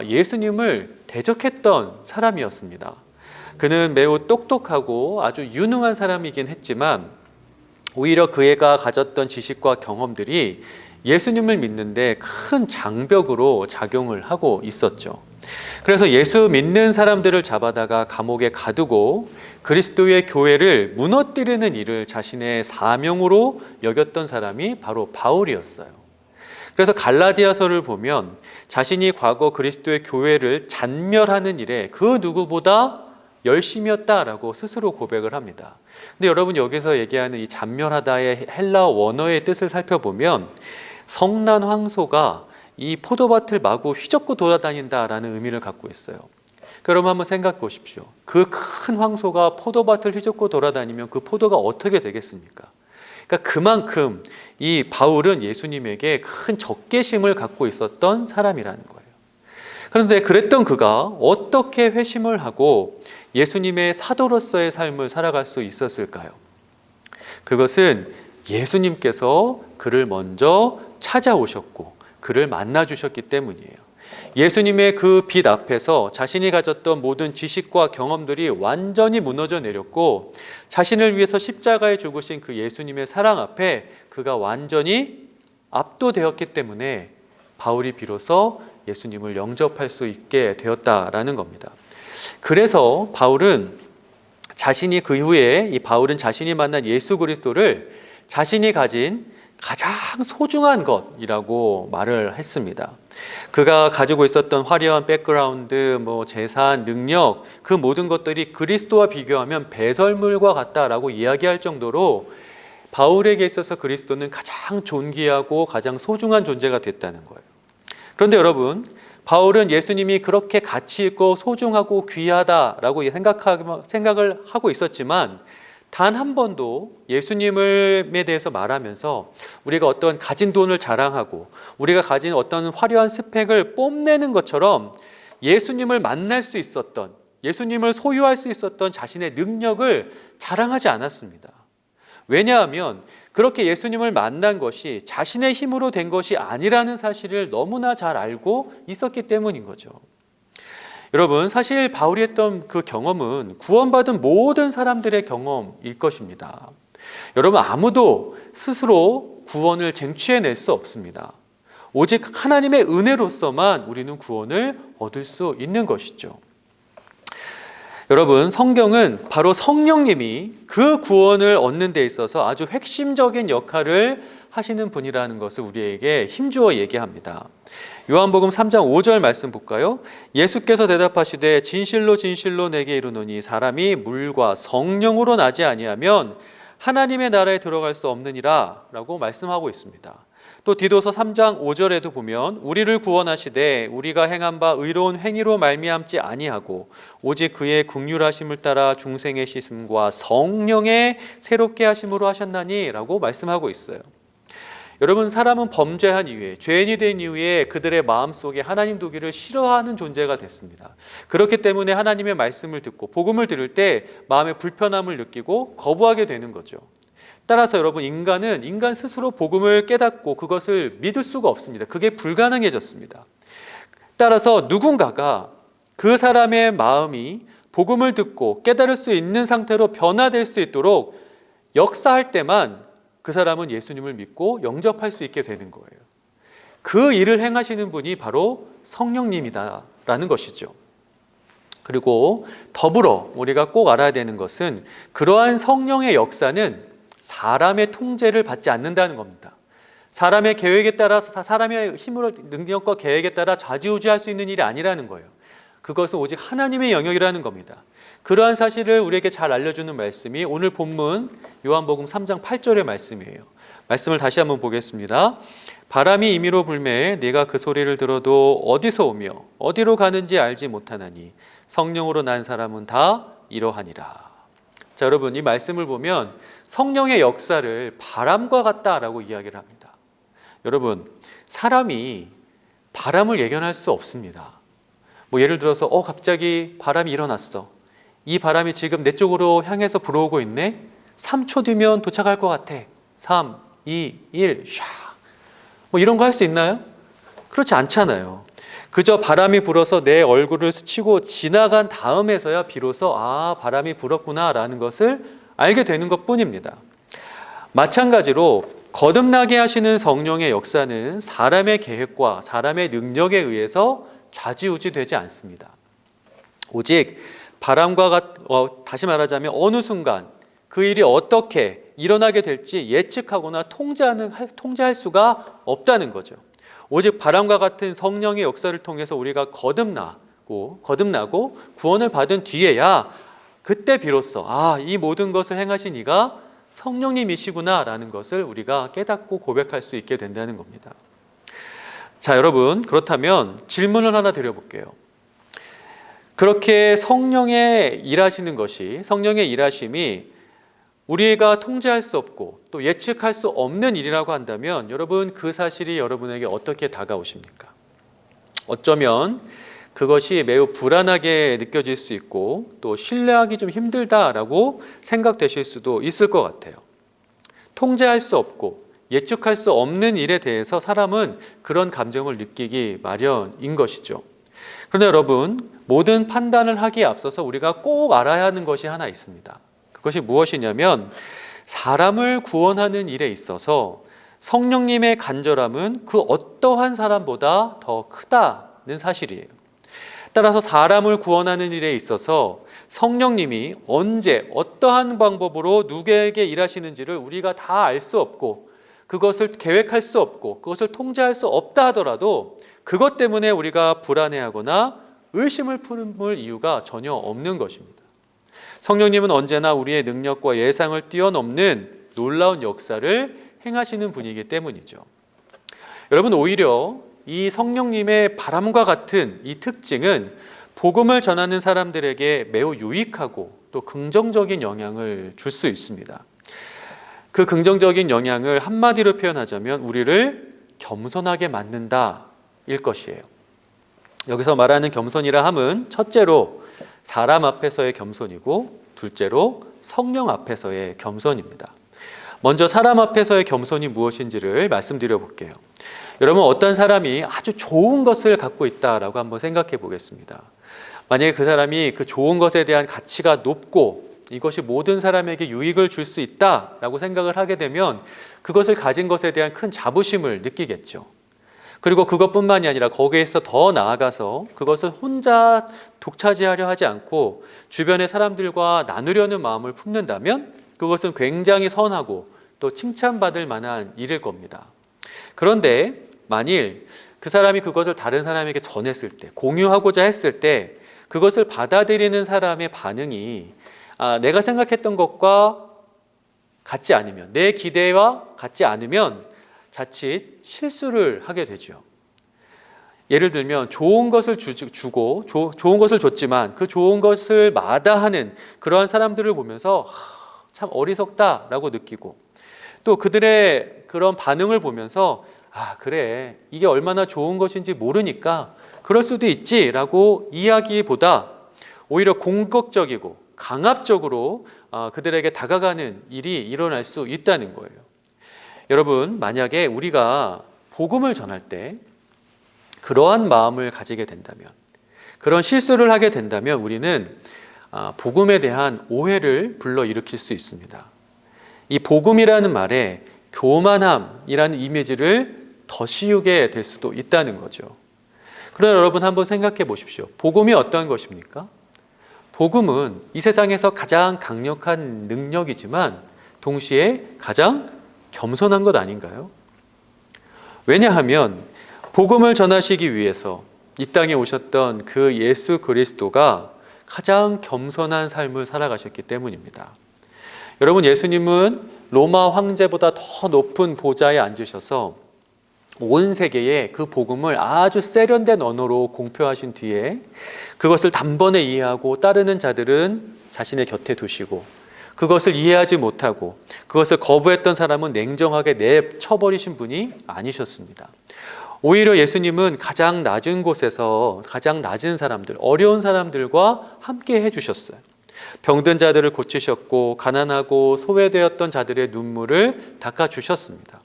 Speaker 3: 예수님을 대적했던 사람이었습니다. 그는 매우 똑똑하고 아주 유능한 사람이긴 했지만 오히려 그애가 가졌던 지식과 경험들이 예수님을 믿는데 큰 장벽으로 작용을 하고 있었죠. 그래서 예수 믿는 사람들을 잡아다가 감옥에 가두고 그리스도의 교회를 무너뜨리는 일을 자신의 사명으로 여겼던 사람이 바로 바울이었어요. 그래서 갈라디아서를 보면 자신이 과거 그리스도의 교회를 잔멸하는 일에 그 누구보다 열심이었다라고 스스로 고백을 합니다. 근데 여러분, 여기서 얘기하는 이 잔멸하다의 헬라어 원어의 뜻을 살펴보면 성난 황소가 이 포도밭을 마구 휘젓고 돌아다닌다라는 의미를 갖고 있어요. 그럼 한번 생각해 보십시오. 그 큰 황소가 포도밭을 휘젓고 돌아다니면 그 포도가 어떻게 되겠습니까? 그러니까 그만큼 이 바울은 예수님에게 큰 적개심을 갖고 있었던 사람이라는 거예요. 그런데 그랬던 그가 어떻게 회심을 하고 예수님의 사도로서의 삶을 살아갈 수 있었을까요? 그것은 예수님께서 그를 먼저 찾아오셨고 그를 만나 주셨기 때문이에요. 예수님의 그 빛 앞에서 자신이 가졌던 모든 지식과 경험들이 완전히 무너져 내렸고, 자신을 위해서 십자가에 죽으신 그 예수님의 사랑 앞에 그가 완전히 압도되었기 때문에 바울이 비로소 예수님을 영접할 수 있게 되었다라는 겁니다. 그래서 바울은 자신이 그 이후에 바울은 자신이 만난 예수 그리스도를 자신이 가진 가장 소중한 것이라고 말을 했습니다. 그가 가지고 있었던 화려한 백그라운드, 재산, 능력, 그 모든 것들이 그리스도와 비교하면 배설물과 같다라고 이야기할 정도로 바울에게 있어서 그리스도는 가장 존귀하고 가장 소중한 존재가 됐다는 거예요. 그런데 여러분, 바울은 예수님이 그렇게 가치 있고 소중하고 귀하다라고 생각을 하고 있었지만 단 한 번도 예수님에 대해서 말하면서 우리가 어떤 가진 돈을 자랑하고 우리가 가진 어떤 화려한 스펙을 뽐내는 것처럼 예수님을 만날 수 있었던, 예수님을 소유할 수 있었던 자신의 능력을 자랑하지 않았습니다. 왜냐하면 그렇게 예수님을 만난 것이 자신의 힘으로 된 것이 아니라는 사실을 너무나 잘 알고 있었기 때문인 거죠. 여러분, 사실 바울이 했던 그 경험은 구원받은 모든 사람들의 경험일 것입니다. 여러분, 아무도 스스로 구원을 쟁취해낼 수 없습니다. 오직 하나님의 은혜로서만 우리는 구원을 얻을 수 있는 것이죠. 여러분, 성경은 바로 성령님이 그 구원을 얻는 데 있어서 아주 핵심적인 역할을 하시는 분이라는 것을 우리에게 힘주어 얘기합니다. 요한복음 3장 5절 말씀 볼까요? 예수께서 대답하시되 진실로 진실로 내게 이르노니 사람이 물과 성령으로 나지 아니하면 하나님의 나라에 들어갈 수 없느니라 라고 말씀하고 있습니다. 또 디도서 3장 5절에도 보면 우리를 구원하시되 우리가 행한 바 의로운 행위로 말미암지 아니하고 오직 그의 긍휼하심을 따라 중생의 씻음과 성령의 새롭게 하심으로 하셨나니 라고 말씀하고 있어요. 여러분, 사람은 범죄한 이후에, 죄인이 된 이후에 그들의 마음속에 하나님 두기를 싫어하는 존재가 됐습니다. 그렇기 때문에 하나님의 말씀을 듣고 복음을 들을 때 마음의 불편함을 느끼고 거부하게 되는 거죠. 따라서 여러분, 인간은 인간 스스로 복음을 깨닫고 그것을 믿을 수가 없습니다. 그게 불가능해졌습니다. 따라서 누군가가 그 사람의 마음이 복음을 듣고 깨달을 수 있는 상태로 변화될 수 있도록 역사할 때만 그 사람은 예수님을 믿고 영접할 수 있게 되는 거예요. 그 일을 행하시는 분이 바로 성령님이다라는 것이죠. 그리고 더불어 우리가 꼭 알아야 되는 것은 그러한 성령의 역사는 사람의 통제를 받지 않는다는 겁니다. 사람의 계획에 따라서, 사람의 힘으로, 능력과 계획에 따라 좌지우지할 수 있는 일이 아니라는 거예요. 그것은 오직 하나님의 영역이라는 겁니다. 그러한 사실을 우리에게 잘 알려주는 말씀이 오늘 본문 요한복음 3장 8절의 말씀이에요. 말씀을 다시 한번 보겠습니다. 바람이 임의로 불매 네가 그 소리를 들어도 어디서 오며 어디로 가는지 알지 못하나니 성령으로 난 사람은 다 이러하니라. 자, 여러분, 이 말씀을 보면 성령의 역사를 바람과 같다라고 이야기를 합니다. 여러분, 사람이 바람을 예견할 수 없습니다. 예를 들어서 갑자기 바람이 일어났어. 이 바람이 지금 내 쪽으로 향해서 불어오고 있네. 3초 뒤면 도착할 것 같아. 3, 2, 1, 샤. 이런 거 할 수 있나요? 그렇지 않잖아요. 그저 바람이 불어서 내 얼굴을 스치고 지나간 다음에서야 비로소 바람이 불었구나라는 것을 알게 되는 것뿐입니다. 마찬가지로 거듭나게 하시는 성령의 역사는 사람의 계획과 사람의 능력에 의해서 좌지우지되지 않습니다. 오직 바람과 다시 말하자면 어느 순간 그 일이 어떻게 일어나게 될지 예측하거나 통제할 수가 없다는 거죠. 오직 바람과 같은 성령의 역사를 통해서 우리가 거듭나고 구원을 받은 뒤에야 그때 비로소 이 모든 것을 행하신 이가 성령님이시구나라는 것을 우리가 깨닫고 고백할 수 있게 된다는 겁니다. 자, 여러분, 그렇다면 질문을 하나 드려볼게요. 그렇게 성령의 일하시는 것이, 성령의 일하심이 우리가 통제할 수 없고 또 예측할 수 없는 일이라고 한다면 여러분, 그 사실이 여러분에게 어떻게 다가오십니까? 어쩌면 그것이 매우 불안하게 느껴질 수 있고 또 신뢰하기 좀 힘들다라고 생각되실 수도 있을 것 같아요. 통제할 수 없고 예측할 수 없는 일에 대해서 사람은 그런 감정을 느끼기 마련인 것이죠. 그런데 여러분, 모든 판단을 하기에 앞서서 우리가 꼭 알아야 하는 것이 하나 있습니다. 그것이 무엇이냐면 사람을 구원하는 일에 있어서 성령님의 간절함은 그 어떠한 사람보다 더 크다는 사실이에요. 따라서 사람을 구원하는 일에 있어서 성령님이 언제 어떠한 방법으로 누구에게 일하시는지를 우리가 다 알 수 없고 그것을 계획할 수 없고 그것을 통제할 수 없다 하더라도 그것 때문에 우리가 불안해하거나 의심을 품을 이유가 전혀 없는 것입니다. 성령님은 언제나 우리의 능력과 예상을 뛰어넘는 놀라운 역사를 행하시는 분이기 때문이죠. 여러분, 오히려 이 성령님의 바람과 같은 이 특징은 복음을 전하는 사람들에게 매우 유익하고 또 긍정적인 영향을 줄 수 있습니다. 그 긍정적인 영향을 한마디로 표현하자면 우리를 겸손하게 만든다 일 것이에요. 여기서 말하는 겸손이라 함은 첫째로 사람 앞에서의 겸손이고 둘째로 성령 앞에서의 겸손입니다. 먼저 사람 앞에서의 겸손이 무엇인지를 말씀드려 볼게요. 여러분, 어떤 사람이 아주 좋은 것을 갖고 있다라고 한번 생각해 보겠습니다. 만약에 그 사람이 그 좋은 것에 대한 가치가 높고 이것이 모든 사람에게 유익을 줄 수 있다라고 생각을 하게 되면 그것을 가진 것에 대한 큰 자부심을 느끼겠죠. 그리고 그것뿐만이 아니라 거기에서 더 나아가서 그것을 혼자 독차지하려 하지 않고 주변의 사람들과 나누려는 마음을 품는다면 그것은 굉장히 선하고 또 칭찬받을 만한 일일 겁니다. 그런데 만일 그 사람이 그것을 다른 사람에게 전했을 때, 공유하고자 했을 때 그것을 받아들이는 사람의 반응이 내가 생각했던 것과 같지 않으면, 내 기대와 같지 않으면 자칫 실수를 하게 되죠. 예를 들면 좋은 것을 주고 좋은 것을 줬지만 그 좋은 것을 마다하는 그러한 사람들을 보면서 참 어리석다라고 느끼고 또 그들의 그런 반응을 보면서 그래, 이게 얼마나 좋은 것인지 모르니까 그럴 수도 있지라고 이야기보다 오히려 공격적이고 강압적으로 그들에게 다가가는 일이 일어날 수 있다는 거예요. 여러분, 만약에 우리가 복음을 전할 때 그러한 마음을 가지게 된다면, 그런 실수를 하게 된다면 우리는 복음에 대한 오해를 불러일으킬 수 있습니다. 이 복음이라는 말에 교만함이라는 이미지를 더 씌우게 될 수도 있다는 거죠. 그러나 여러분, 한번 생각해 보십시오. 복음이 어떤 것입니까? 복음은 이 세상에서 가장 강력한 능력이지만 동시에 가장 겸손한 것 아닌가요? 왜냐하면 복음을 전하시기 위해서 이 땅에 오셨던 그 예수 그리스도가 가장 겸손한 삶을 살아가셨기 때문입니다. 여러분, 예수님은 로마 황제보다 더 높은 보좌에 앉으셔서 온 세계에 그 복음을 아주 세련된 언어로 공표하신 뒤에 그것을 단번에 이해하고 따르는 자들은 자신의 곁에 두시고 그것을 이해하지 못하고 그것을 거부했던 사람은 냉정하게 내쳐버리신 분이 아니셨습니다. 오히려 예수님은 가장 낮은 곳에서 가장 낮은 사람들, 어려운 사람들과 함께 해주셨어요. 병든 자들을 고치셨고 가난하고 소외되었던 자들의 눈물을 닦아주셨습니다.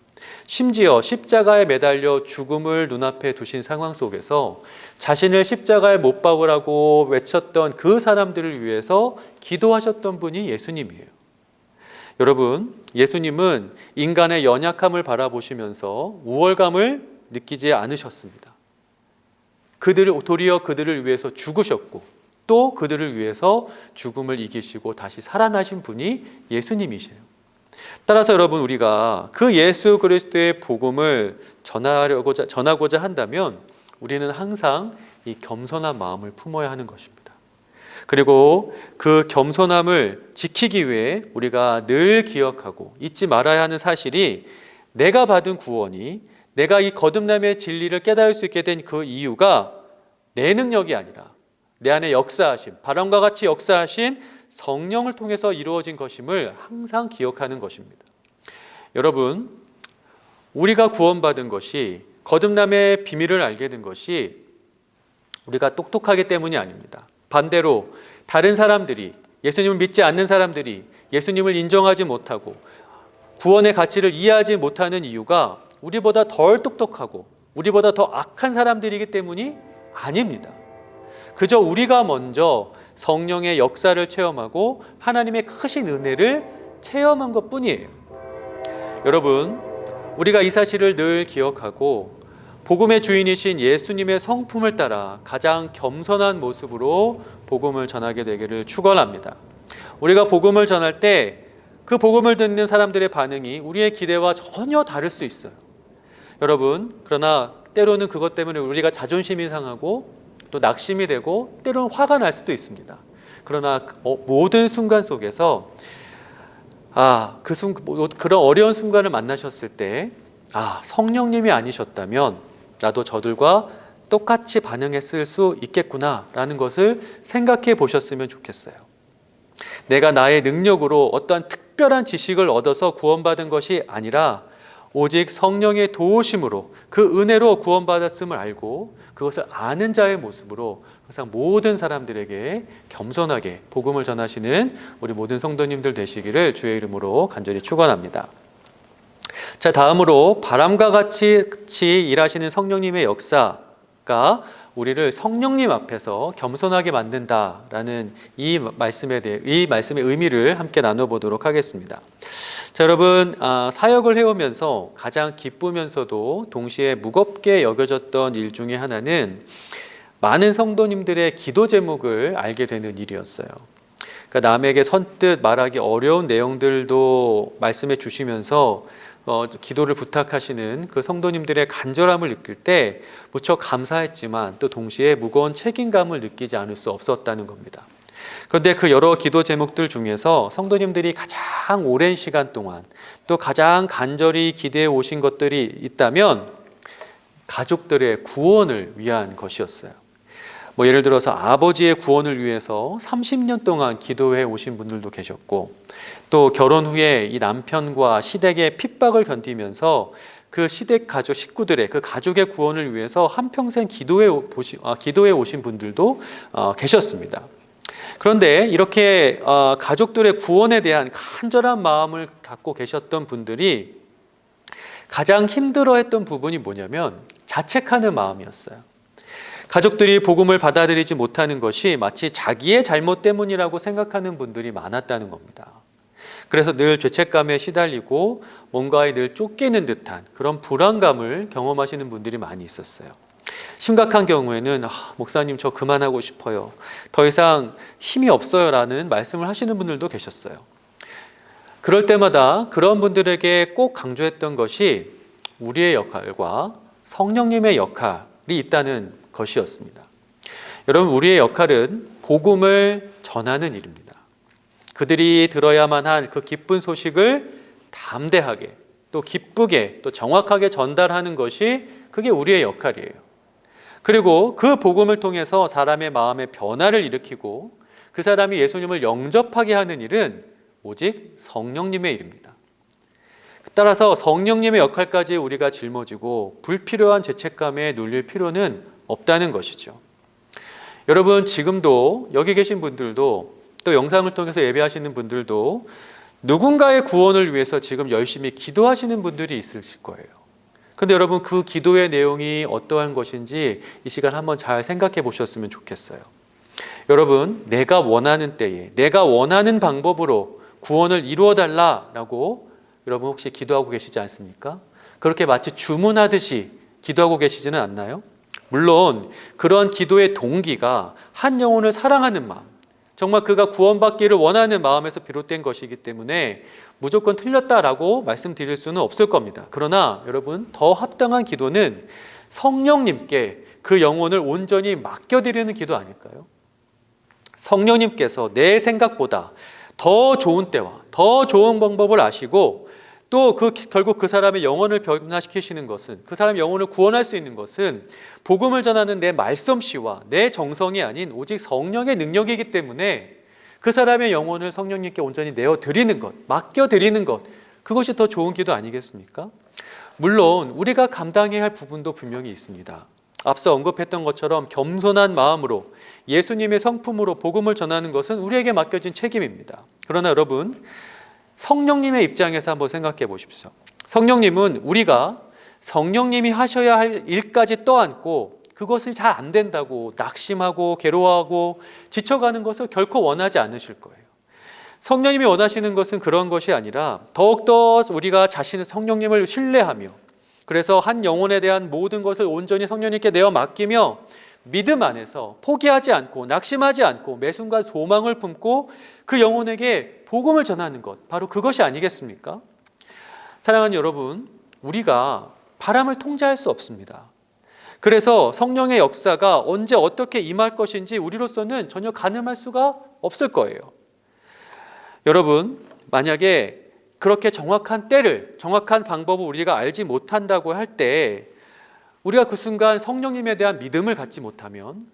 Speaker 3: 심지어 십자가에 매달려 죽음을 눈앞에 두신 상황 속에서 자신을 십자가에 못 박으라고 외쳤던 그 사람들을 위해서 기도하셨던 분이 예수님이에요. 여러분, 예수님은 인간의 연약함을 바라보시면서 우월감을 느끼지 않으셨습니다. 도리어 그들을 위해서 죽으셨고 또 그들을 위해서 죽음을 이기시고 다시 살아나신 분이 예수님이세요. 따라서 여러분, 우리가 그 예수 그리스도의 복음을 전하고자 한다면 우리는 항상 이 겸손한 마음을 품어야 하는 것입니다. 그리고 그 겸손함을 지키기 위해 우리가 늘 기억하고 잊지 말아야 하는 사실이 내가 받은 구원이, 내가 이 거듭남의 진리를 깨달을 수 있게 된 그 이유가 내 능력이 아니라 내 안에 역사하신, 바람과 같이 역사하신 성령을 통해서 이루어진 것임을 항상 기억하는 것입니다. 여러분, 우리가 구원받은 것이, 거듭남의 비밀을 알게 된 것이 우리가 똑똑하기 때문이 아닙니다. 반대로 다른 사람들이, 예수님을 믿지 않는 사람들이 예수님을 인정하지 못하고 구원의 가치를 이해하지 못하는 이유가 우리보다 덜 똑똑하고 우리보다 더 악한 사람들이기 때문이 아닙니다. 그저 우리가 먼저 성령의 역사를 체험하고 하나님의 크신 은혜를 체험한 것뿐이에요. 여러분, 우리가 이 사실을 늘 기억하고 복음의 주인이신 예수님의 성품을 따라 가장 겸손한 모습으로 복음을 전하게 되기를 축원합니다. 우리가 복음을 전할 때 그 복음을 듣는 사람들의 반응이 우리의 기대와 전혀 다를 수 있어요. 여러분, 그러나 때로는 그것 때문에 우리가 자존심이 상하고 또 낙심이 되고 때로는 화가 날 수도 있습니다. 그러나 모든 순간 속에서 그런 어려운 순간을 만나셨을 때 성령님이 아니셨다면 나도 저들과 똑같이 반응했을 수 있겠구나라는 것을 생각해 보셨으면 좋겠어요. 내가 나의 능력으로 어떠한 특별한 지식을 얻어서 구원받은 것이 아니라 오직 성령의 도우심으로 그 은혜로 구원받았음을 알고 그것을 아는 자의 모습으로 항상 모든 사람들에게 겸손하게 복음을 전하시는 우리 모든 성도님들 되시기를 주의 이름으로 간절히 축원합니다. 자, 다음으로 바람과 같이 일하시는 성령님의 역사가 우리를 성령님 앞에서 겸손하게 만든다라는 이 말씀의 의미를 함께 나눠보도록 하겠습니다. 자, 여러분, 사역을 해오면서 가장 기쁘면서도 동시에 무겁게 여겨졌던 일 중에 하나는 많은 성도님들의 기도 제목을 알게 되는 일이었어요. 그러니까 남에게 선뜻 말하기 어려운 내용들도 말씀해 주시면서 기도를 부탁하시는 그 성도님들의 간절함을 느낄 때 무척 감사했지만 또 동시에 무거운 책임감을 느끼지 않을 수 없었다는 겁니다. 그런데 그 여러 기도 제목들 중에서 성도님들이 가장 오랜 시간 동안 또 가장 간절히 기대해 오신 것들이 있다면 가족들의 구원을 위한 것이었어요. 예를 들어서 아버지의 구원을 위해서 30년 동안 기도해 오신 분들도 계셨고, 또 결혼 후에 이 남편과 시댁의 핍박을 견디면서 그 시댁 가족 식구들의 그 가족의 구원을 위해서 한평생 기도해 오신 분들도 계셨습니다. 그런데 이렇게 가족들의 구원에 대한 간절한 마음을 갖고 계셨던 분들이 가장 힘들어했던 부분이 뭐냐면 자책하는 마음이었어요. 가족들이 복음을 받아들이지 못하는 것이 마치 자기의 잘못 때문이라고 생각하는 분들이 많았다는 겁니다. 그래서 늘 죄책감에 시달리고 뭔가에 늘 쫓기는 듯한 그런 불안감을 경험하시는 분들이 많이 있었어요. 심각한 경우에는 목사님 저 그만하고 싶어요. 더 이상 힘이 없어요 라는 말씀을 하시는 분들도 계셨어요. 그럴 때마다 그런 분들에게 꼭 강조했던 것이 우리의 역할과 성령님의 역할이 있다는 것이었습니다. 여러분, 우리의 역할은 복음을 전하는 일입니다. 그들이 들어야만 할 그 기쁜 소식을 담대하게 또 기쁘게 또 정확하게 전달하는 것이 그게 우리의 역할이에요. 그리고 그 복음을 통해서 사람의 마음에 변화를 일으키고 그 사람이 예수님을 영접하게 하는 일은 오직 성령님의 일입니다. 따라서 성령님의 역할까지 우리가 짊어지고 불필요한 죄책감에 눌릴 필요는 없다는 것이죠. 여러분, 지금도 여기 계신 분들도 또 영상을 통해서 예배하시는 분들도 누군가의 구원을 위해서 지금 열심히 기도하시는 분들이 있으실 거예요. 그런데 여러분, 그 기도의 내용이 어떠한 것인지 이 시간 한번 잘 생각해 보셨으면 좋겠어요. 여러분, 내가 원하는 때에 내가 원하는 방법으로 구원을 이루어 달라라고 여러분 혹시 기도하고 계시지 않습니까? 그렇게 마치 주문하듯이 기도하고 계시지는 않나요? 물론 그런 기도의 동기가 한 영혼을 사랑하는 마음, 정말 그가 구원받기를 원하는 마음에서 비롯된 것이기 때문에 무조건 틀렸다라고 말씀드릴 수는 없을 겁니다. 그러나 여러분, 더 합당한 기도는 성령님께 그 영혼을 온전히 맡겨드리는 기도 아닐까요? 성령님께서 내 생각보다 더 좋은 때와 더 좋은 방법을 아시고 또 결국 그 사람의 영혼을 변화시키시는 것은, 그 사람의 영혼을 구원할 수 있는 것은 복음을 전하는 내 말솜씨와 내 정성이 아닌 오직 성령의 능력이기 때문에 그 사람의 영혼을 성령님께 온전히 내어드리는 것, 맡겨드리는 것, 그것이 더 좋은 기도 아니겠습니까? 물론 우리가 감당해야 할 부분도 분명히 있습니다. 앞서 언급했던 것처럼 겸손한 마음으로 예수님의 성품으로 복음을 전하는 것은 우리에게 맡겨진 책임입니다. 그러나 여러분, 성령님의 입장에서 한번 생각해 보십시오. 성령님은 우리가 성령님이 하셔야 할 일까지 떠안고 그것이 잘 안 된다고 낙심하고 괴로워하고 지쳐가는 것을 결코 원하지 않으실 거예요. 성령님이 원하시는 것은 그런 것이 아니라 더욱더 우리가 자신의 성령님을 신뢰하며, 그래서 한 영혼에 대한 모든 것을 온전히 성령님께 내어 맡기며 믿음 안에서 포기하지 않고 낙심하지 않고 매 순간 소망을 품고 그 영혼에게 복음을 전하는 것, 바로 그것이 아니겠습니까? 사랑하는 여러분, 우리가 바람을 통제할 수 없습니다. 그래서 성령의 역사가 언제 어떻게 임할 것인지 우리로서는 전혀 가늠할 수가 없을 거예요. 여러분, 만약에 그렇게 정확한 때를, 정확한 방법을 우리가 알지 못한다고 할 때, 우리가 그 순간 성령님에 대한 믿음을 갖지 못하면,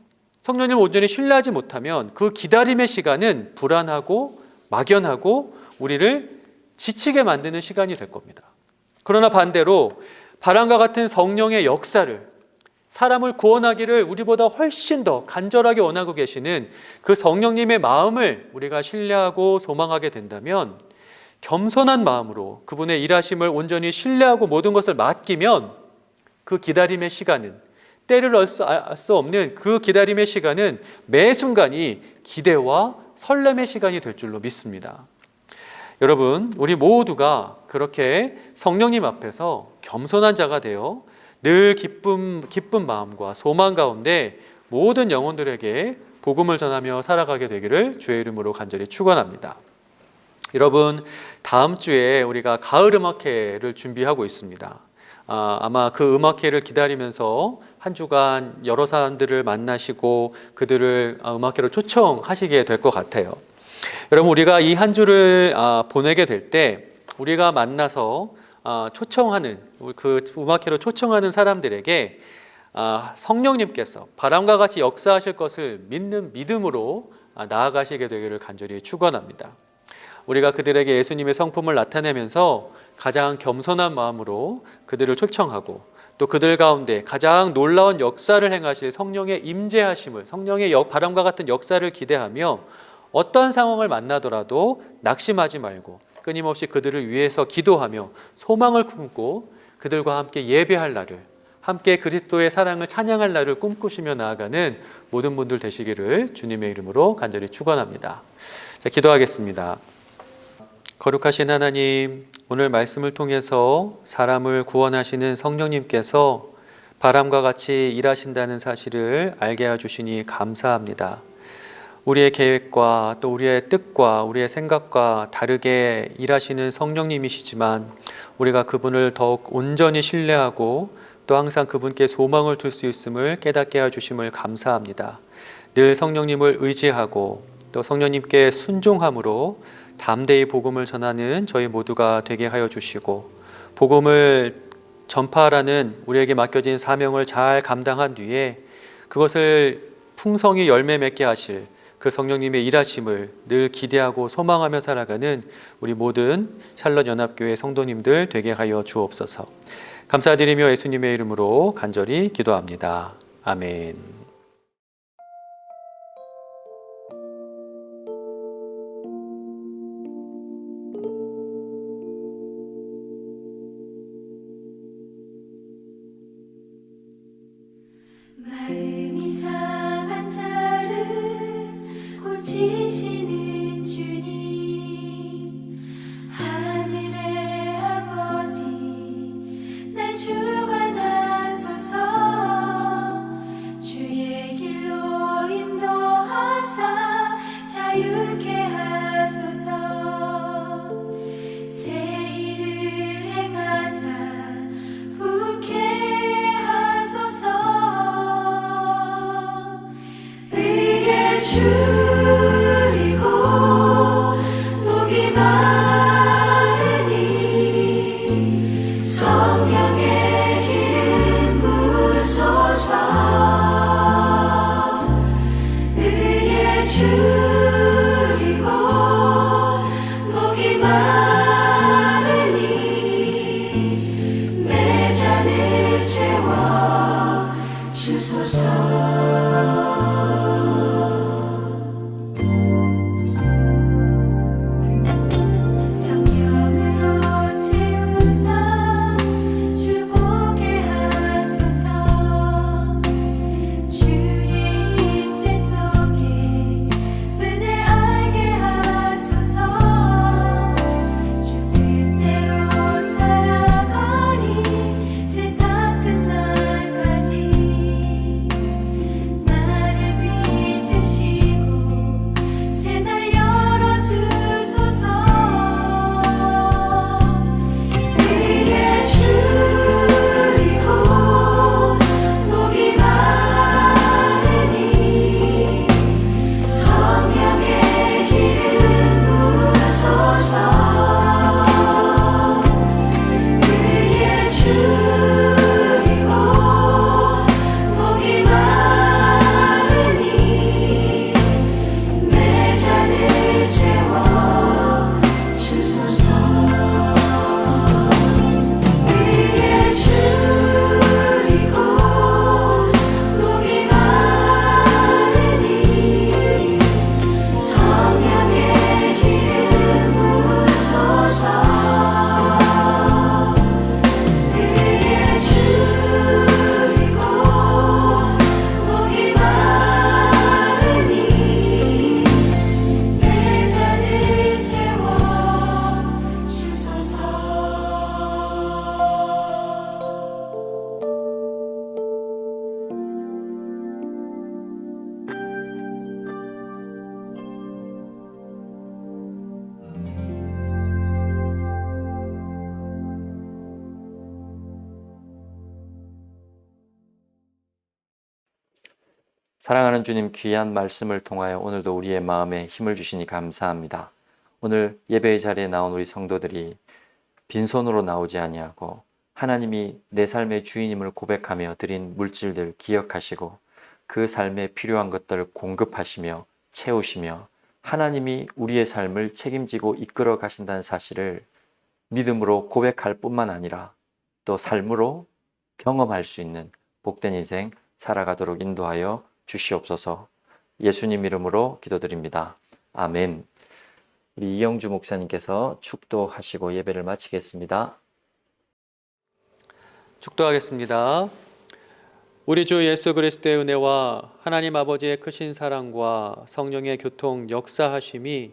Speaker 3: 성령님을 온전히 신뢰하지 못하면 그 기다림의 시간은 불안하고 막연하고 우리를 지치게 만드는 시간이 될 겁니다. 그러나 반대로 바람과 같은 성령의 역사를, 사람을 구원하기를 우리보다 훨씬 더 간절하게 원하고 계시는 그 성령님의 마음을 우리가 신뢰하고 소망하게 된다면, 겸손한 마음으로 그분의 일하심을 온전히 신뢰하고 모든 것을 맡기면 그 기다림의 시간은, 때를 알 수 없는 그 기다림의 시간은 매 순간이 기대와 설렘의 시간이 될 줄로 믿습니다. 여러분, 우리 모두가 그렇게 성령님 앞에서 겸손한 자가 되어 늘 기쁜 마음과 소망 가운데 모든 영혼들에게 복음을 전하며 살아가게 되기를 주의 이름으로 간절히 축원합니다. 여러분, 다음 주에 우리가 가을 음악회를 준비하고 있습니다. 아마 그 음악회를 기다리면서 한 주간 여러 사람들을 만나시고 그들을 음악회로 초청하시게 될 것 같아요. 여러분, 우리가 이 한 주를 보내게 될 때 우리가 만나서 초청하는, 그 음악회로 초청하는 사람들에게 성령님께서 바람과 같이 역사하실 것을 믿는 믿음으로 나아가시게 되기를 간절히 축원합니다. 우리가 그들에게 예수님의 성품을 나타내면서 가장 겸손한 마음으로 그들을 초청하고, 또 그들 가운데 가장 놀라운 역사를 행하실 성령의 임재하심을, 성령의 바람과 같은 역사를 기대하며 어떠한 상황을 만나더라도 낙심하지 말고 끊임없이 그들을 위해서 기도하며 소망을 품고 그들과 함께 예배할 날을, 함께 그리스도의 사랑을 찬양할 날을 꿈꾸시며 나아가는 모든 분들 되시기를 주님의 이름으로 간절히 축원합니다. 자, 기도하겠습니다. 거룩하신 하나님, 오늘 말씀을 통해서 사람을 구원하시는 성령님께서 바람과 같이 일하신다는 사실을 알게 해주시니 감사합니다. 우리의 계획과 또 우리의 뜻과 우리의 생각과 다르게 일하시는 성령님이시지만 우리가 그분을 더욱 온전히 신뢰하고 또 항상 그분께 소망을 둘 수 있음을 깨닫게 해주심을 감사합니다. 늘 성령님을 의지하고 또 성령님께 순종함으로 담대히 복음을 전하는 저희 모두가 되게 하여 주시고, 복음을 전파하라는 우리에게 맡겨진 사명을 잘 감당한 뒤에 그것을 풍성히 열매 맺게 하실 그 성령님의 일하심을 늘 기대하고 소망하며 살아가는 우리 모든 샬롯 연합교회 성도님들 되게 하여 주옵소서. 감사드리며 예수님의 이름으로 간절히 기도합니다. 아멘.
Speaker 5: 마음이 상한 자를 고치시는 주님, 하늘의 아버지, 날 주관하소서. 주의 길로 인도하사 자유케 하소서. 새 일을 행하사 후케 하소서. 줄이고 목이 마르니 성령의 기름 부으소서. 의에 줄이고 목이 마르니 내 잔을 채워 주소서.
Speaker 1: 사랑하는 주님, 귀한 말씀을 통하여 오늘도 우리의 마음에 힘을 주시니 감사합니다. 오늘 예배의 자리에 나온 우리 성도들이 빈손으로 나오지 아니하고 하나님이 내 삶의 주인임을 고백하며 드린 물질들 기억하시고 그 삶에 필요한 것들을 공급하시며 채우시며 하나님이 우리의 삶을 책임지고 이끌어 가신다는 사실을 믿음으로 고백할 뿐만 아니라 또 삶으로 경험할 수 있는 복된 인생 살아가도록 인도하여 주시옵소서. 예수님 이름으로 기도드립니다. 아멘. 우리 이영주 목사님께서 축도하시고 예배를 마치겠습니다.
Speaker 3: 축도하겠습니다. 우리 주 예수 그리스도의 은혜와 하나님 아버지의 크신 사랑과 성령의 교통 역사하심이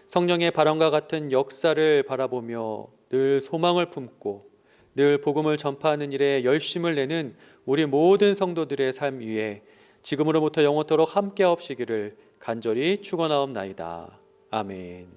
Speaker 3: 성령의 바람과 같은 역사를 바라보며 늘 소망을 품고 늘 복음을 전파하는 일에 열심을 내는 우리 모든 성도들의 삶 위에 지금으로부터 영원토록 함께 하옵시기를 간절히 축원하옵나이다. 아멘.